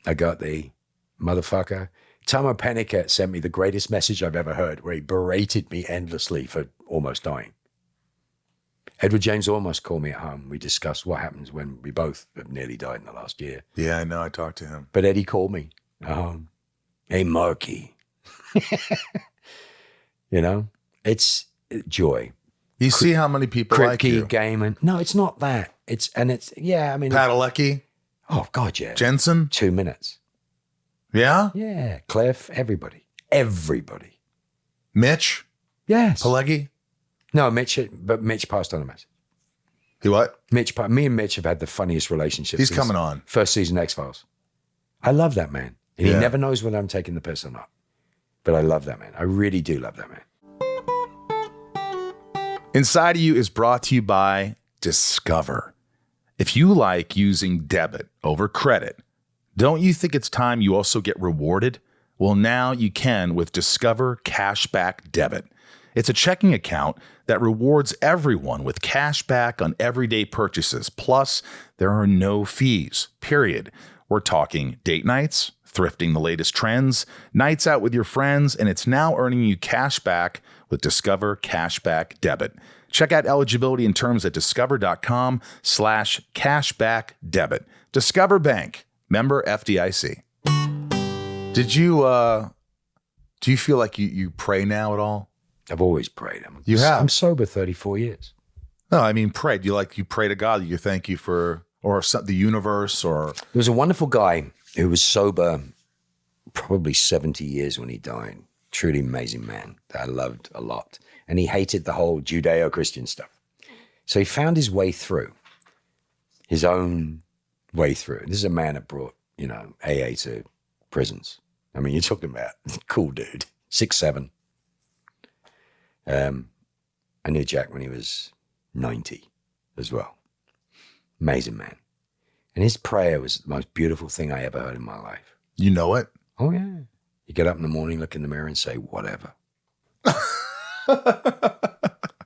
I got the motherfucker. Tomo Panicat sent me the greatest message I've ever heard, where he berated me endlessly for almost dying. Edward James almost called me at home. We discussed what happens when we both have nearly died in the last year. Yeah, I know. I talked to him. But Eddie called me. Hey, Marky. It's joy. You see how many people like you? Kripke, Gaiman. No, it's not that. Padalecki? Oh, God, yeah. Jensen? 2 minutes. Yeah? Yeah. Cliff, everybody. Everybody. Mitch? Yes. Pileggi? No, Mitch passed on a message. He what? Me and Mitch have had the funniest relationship. He's since coming on. First season X-Files. I love that man. And he Yeah. never knows whether I'm taking the piss or not. But I love that man. I really do love that man. Inside of You is brought to you by Discover. If you like using debit over credit, don't you think it's time you also get rewarded? Well, now you can with Discover Cashback Debit. It's a checking account that rewards everyone with cash back on everyday purchases. Plus, there are no fees, period. We're talking date nights, thrifting the latest trends, nights out with your friends, and it's now earning you cash back with Discover Cashback Debit. Check out eligibility and terms at discover.com/cashbackdebit. Discover Bank, member FDIC. Do you feel like you pray now at all? I've always prayed. You have? I'm sober 34 years. No, I mean pray. Do you pray to God? You thank you for the universe or There was a wonderful guy who was sober probably 70 years when he died. Truly amazing man that I loved a lot. And he hated the whole Judeo-Christian stuff. So he found his way through, his own way through. This is a man that brought, AA to prisons. I mean, you're talking about cool dude, 6'7". I knew Jack when he was 90 as well. Amazing man. And his prayer was the most beautiful thing I ever heard in my life. you know it? Oh, yeah. You get up in the morning, look in the mirror and say, whatever.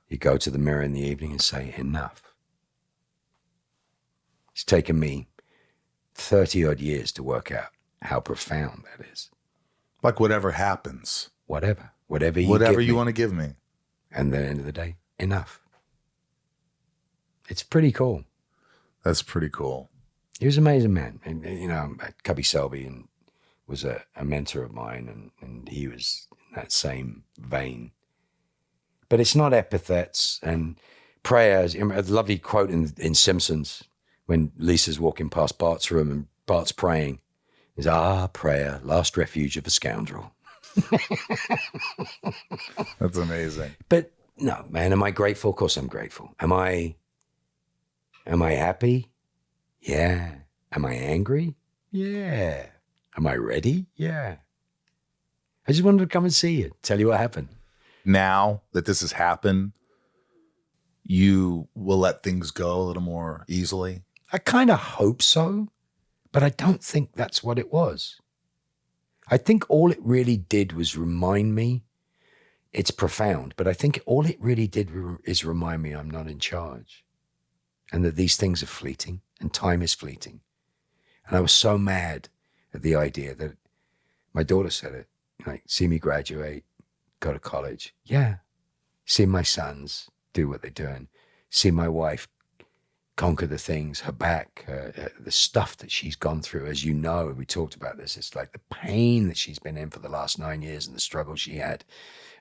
You go to the mirror in the evening and say, enough. It's taken me 30-odd years to work out how profound that is. Like whatever happens. Whatever you want to give me. And at the end of the day, enough. It's pretty cool. That's pretty cool. He was an amazing man. And, Cubby Selby was a mentor of mine, and he was in that same vein. But it's not epithets and prayers. A lovely quote in Simpsons when Lisa's walking past Bart's room and Bart's praying is, prayer, last refuge of a scoundrel. That's amazing. But no, man, am I grateful? Of course I'm grateful. Am I happy? Yeah. Am I angry? Yeah. Am I ready? Yeah. I just wanted to come and see you, tell you what happened. Now that this has happened, you will let things go a little more easily? I kind of hope so, but I don't think that's what it was. I think all it really did was remind me, it's profound, but I think all it really did is remind me I'm not in charge and that these things are fleeting and time is fleeting. And I was so mad at the idea that my daughter said it, like, see me graduate, go to college. Yeah. See my sons do what they're doing. See my wife conquer the things, her back, the stuff that she's gone through. As you know, we talked about this. It's like the pain that she's been in for the last 9 years and the struggle she had.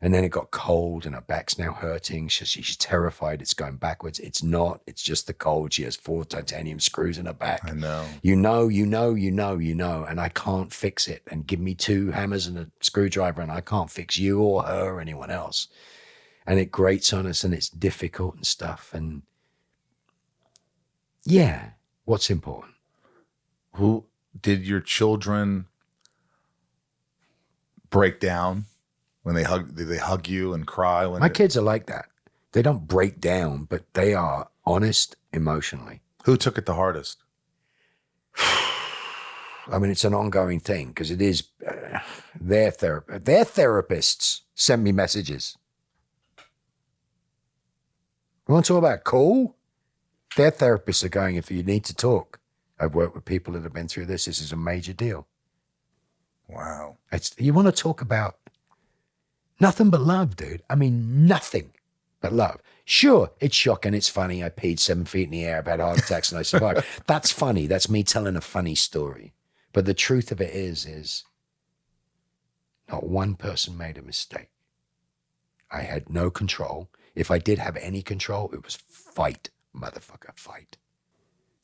And then it got cold and her back's now hurting. She's terrified it's going backwards. It's not. It's just the cold. She has 4 titanium screws in her back. I know. You know. And I can't fix it. And give me 2 hammers and a screwdriver and I can't fix you or her or anyone else. And it grates on us and it's difficult and stuff. And yeah, what's important? Who did your children break down when they hug? Did they hug you and cry? When My kids are like that. They don't break down, but they are honest emotionally. Who took it the hardest? I mean, it's an ongoing thing because it is their therapists send me messages. You want to talk about cool? Their therapists are going, if you need to talk. I've worked with people that have been through this. This is a major deal. Wow. You want to talk about nothing but love, dude. I mean, nothing but love. Sure, it's shocking. It's funny. I peed 7 feet in the air. I've had heart attacks and I survived. That's funny. That's me telling a funny story. But the truth of it is not one person made a mistake. I had no control. If I did have any control, it was fight. Motherfucker, fight.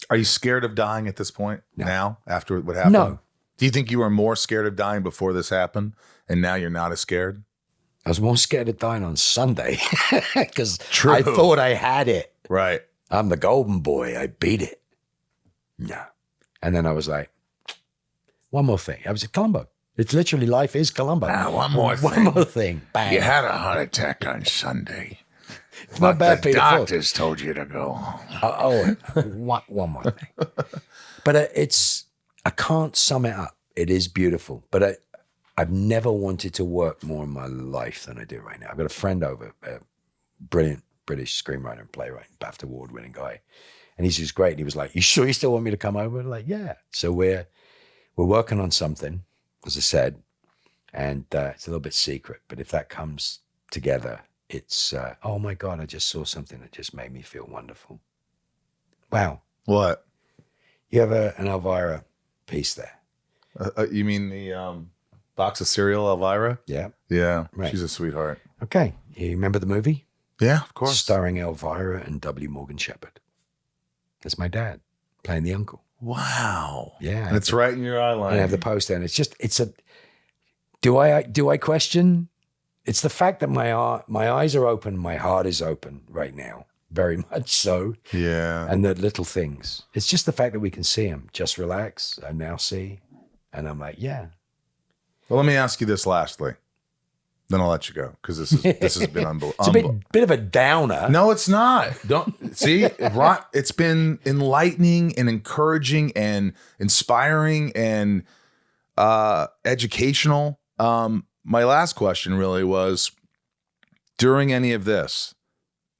Are you scared of dying at this point? No. Now, after what happened? No. Do you think you were more scared of dying before this happened and now you're not as scared? I was more scared of dying on Sunday because True. I thought I had it. Right. I'm the golden boy. I beat it. No. And then I was like, one more thing. I was at Colombo. It's literally life is Colombo. One more One more thing. Bang. You had a heart attack on Sunday. It's not bad, Peter. Doctors told you to go home. One more thing. But I can't sum it up. It is beautiful. But I've never wanted to work more in my life than I do right now. I've got a friend over, a brilliant British screenwriter and playwright, BAFTA award-winning guy. And he's just great. And he was like, you sure you still want me to come over? I'm like, yeah. So we're working on something, as I said, and it's a little bit secret. But if that comes together, it's, oh my God, I just saw something that just made me feel wonderful. Wow. What? You have an Elvira piece there. You mean the box of cereal, Elvira? Yeah. Yeah. Right. She's a sweetheart. Okay. You remember the movie? Yeah, of course. Starring Elvira and W. Morgan Sheppard. That's my dad playing the uncle. Wow. Yeah. And it's right in your eye line. I have the poster and do I question? It's the fact that my eyes are open, my heart is open right now, very much so. Yeah. And the little things. It's just the fact that we can see them. Just relax. I now see. And I'm like, yeah. Well, let me ask you this lastly. Then I'll let you go because this has been unbelievable. It's a bit of a downer. No, it's not. Don't see. It's been enlightening and encouraging and inspiring and educational. My last question really was, during any of this,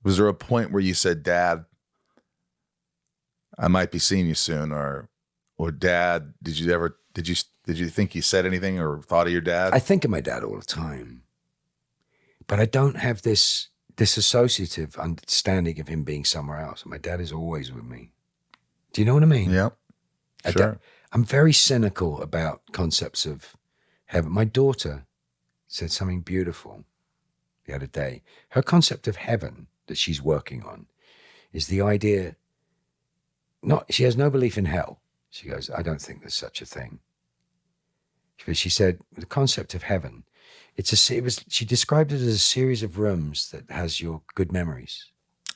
was there a point where you said, Dad, I might be seeing you soon, or Dad, did you think you said anything or thought of your dad? I think of my dad all the time, but I don't have this associative understanding of him being somewhere else. My dad is always with me. Do you know what I mean? Yep. Sure. I'm very cynical about concepts of heaven. My daughter said something beautiful the other day. Her concept of heaven that she's working on is the idea, she has no belief in hell. She goes, I don't think there's such a thing. But she said, the concept of heaven, she described it as a series of rooms that has your good memories.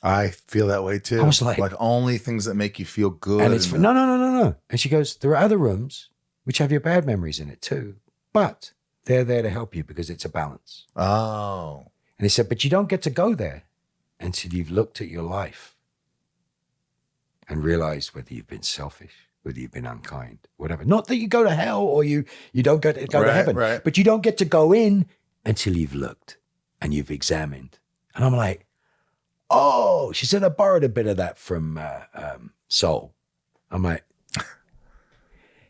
I feel that way too. I was like only things that make you feel good. And it's no. And she goes, there are other rooms which have your bad memories in it too, but they're there to help you because it's a balance. Oh. And he said, but you don't get to go there until you've looked at your life and realized whether you've been selfish, whether you've been unkind, whatever. Not that you go to hell or you don't go to heaven, right. but you don't get to go in until you've looked and you've examined. And I'm like, oh, she said I borrowed a bit of that from Soul. I'm like,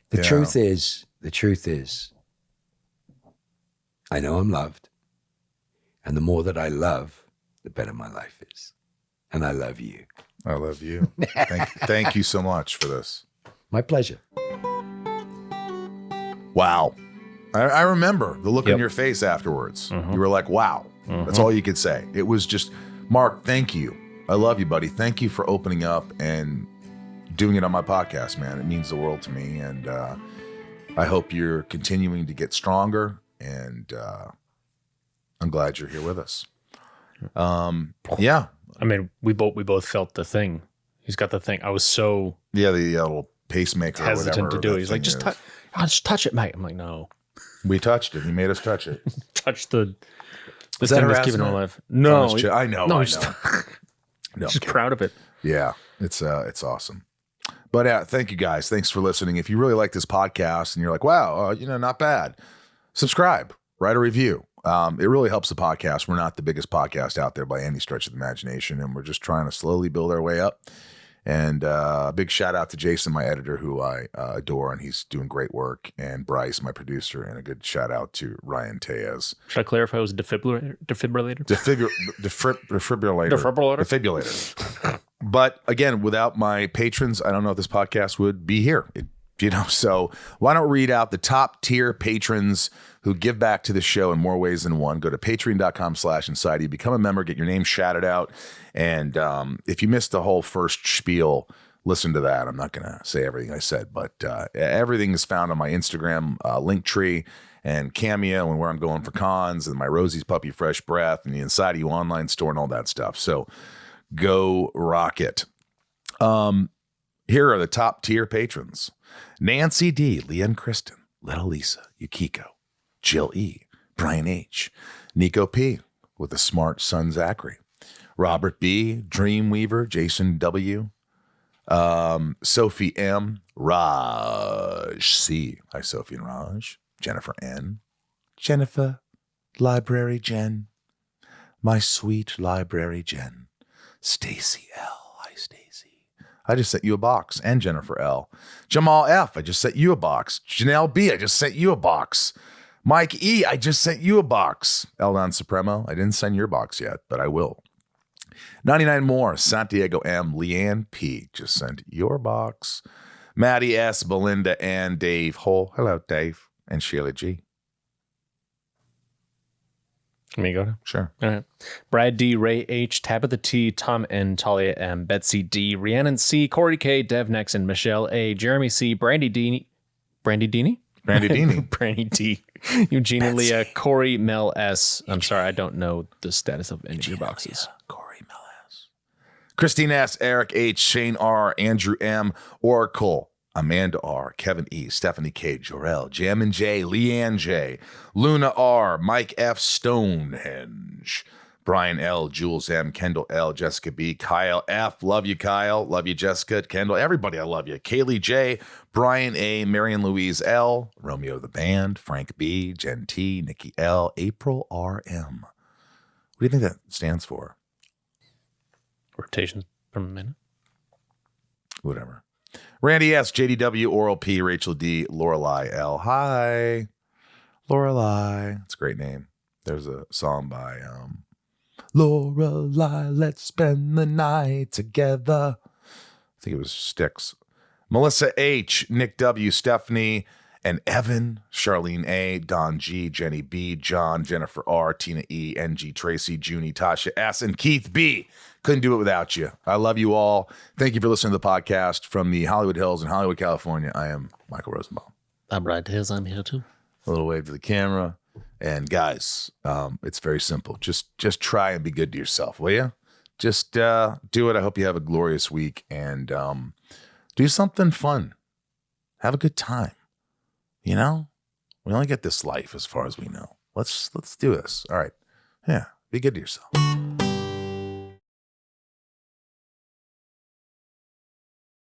the truth is, I know I'm loved. And the more that I love, the better my life is. And I love you. I love you. Thank you so much for this. My pleasure. Wow. I remember the look on your face afterwards. You were like, wow. That's all you could say. It was just, Mark, thank you. I love you, buddy. Thank you for opening up and doing it on my podcast, man. It means the world to me. And I hope you're continuing to get stronger. And I'm glad you're here with us. Yeah. I mean, we both felt the thing. He's got the thing. I was so the little pacemaker hesitant to do it. He's like, just touch it, mate. I'm like, no. We touched it. He made us touch it. Touch the Is that thing that's keeping him alive. No, I know. No, I he's know. No, just proud of it. Yeah, it's awesome. But thank you guys. Thanks for listening. If you really like this podcast and you're like, wow, not bad, subscribe, write a review. It really helps the podcast. We're not the biggest podcast out there by any stretch of the imagination, and we're just trying to slowly build our way up. And a big shout out to Jason, my editor, who I adore, and he's doing great work. And Bryce, my producer, and a good shout out to Ryan Tejas. Should I clarify? It was a defibrillator? Defibrilator. But again, without my patrons, I don't know if this podcast would be here. So why don't we read out the top tier patrons who give back to the show in more ways than one? Go to patreon.com/Insidey, become a member, get your name shouted out. And if you missed the whole first spiel, listen to that. I'm not going to say everything I said, but everything is found on my Instagram link tree and Cameo and where I'm going for cons and my Rosie's Puppy Fresh Breath and the Inside You online store and all that stuff. So go rock it. Here are the top tier patrons. Nancy D, Leanne Kristen, Little Lisa, Yukiko, Jill E, Brian H, Nico P with a smart son Zachary, Robert B, Dreamweaver, Jason W, Sophie M, Raj C. Hi, Sophie and Raj. Jennifer N, Jennifer, Library Jen, my sweet Library Jen, Stacy L. Hi, Stacy. I just sent you a box. And Jennifer L. Jamal F. I just sent you a box. Janelle B. I just sent you a box. Mike E. I just sent you a box. Eldon Supremo. I didn't send your box yet, but I will. 99 more. Santiago M. Leanne P. Just sent your box. Maddie S. Belinda and Dave Hole. Hello, Dave. And Sheila G. Let me go. Sure. All right. Brad D, Ray H, Tabitha T, Tom N, Talia M, Betsy D, Rhiannon C, Corey K, Dev Nexon, Michelle A, Jeremy C, Brandy D, Brandy D, Eugenia Leah, Corey Mel S. I'm sorry, I don't know the status of any of your boxes. Corey Mel S. Christine S, Eric H, Shane R, Andrew M, Oracle, Amanda R, Kevin E, Stephanie K, Jorel, Jammin J, Leanne J, Luna R, Mike F, Stonehenge, Brian L, Jules M, Kendall L, Jessica B, Kyle F, love you, Kyle, love you, Jessica, Kendall, everybody, I love you, Kaylee J, Brian A, Marion Louise L, Romeo the Band, Frank B, Jen T, Nikki L, April R M. What do you think that stands for? Rotations per minute. Whatever. Randy S, JDW, Oral P, Rachel D, Lorelei L. Hi, Lorelei. It's a great name. There's a song by Lorelei, let's spend the night together. I think it was Styx. Melissa H, Nick W, Stephanie, and Evan, Charlene A, Don G, Jenny B, John, Jennifer R, Tina E, NG, Tracy, Junie, Tasha S, and Keith B. Couldn't do it without you. I love you all. Thank you for listening to the podcast from the Hollywood Hills in Hollywood, California. I am Michael Rosenbaum. I'm Brad Hills. I'm here too. A little wave to the camera. And guys, it's very simple. Just try and be good to yourself, will you? Just do it. I hope you have a glorious week and do something fun. Have a good time. You know, we only get this life as far as we know. Let's do this. All right. Yeah. Be good to yourself.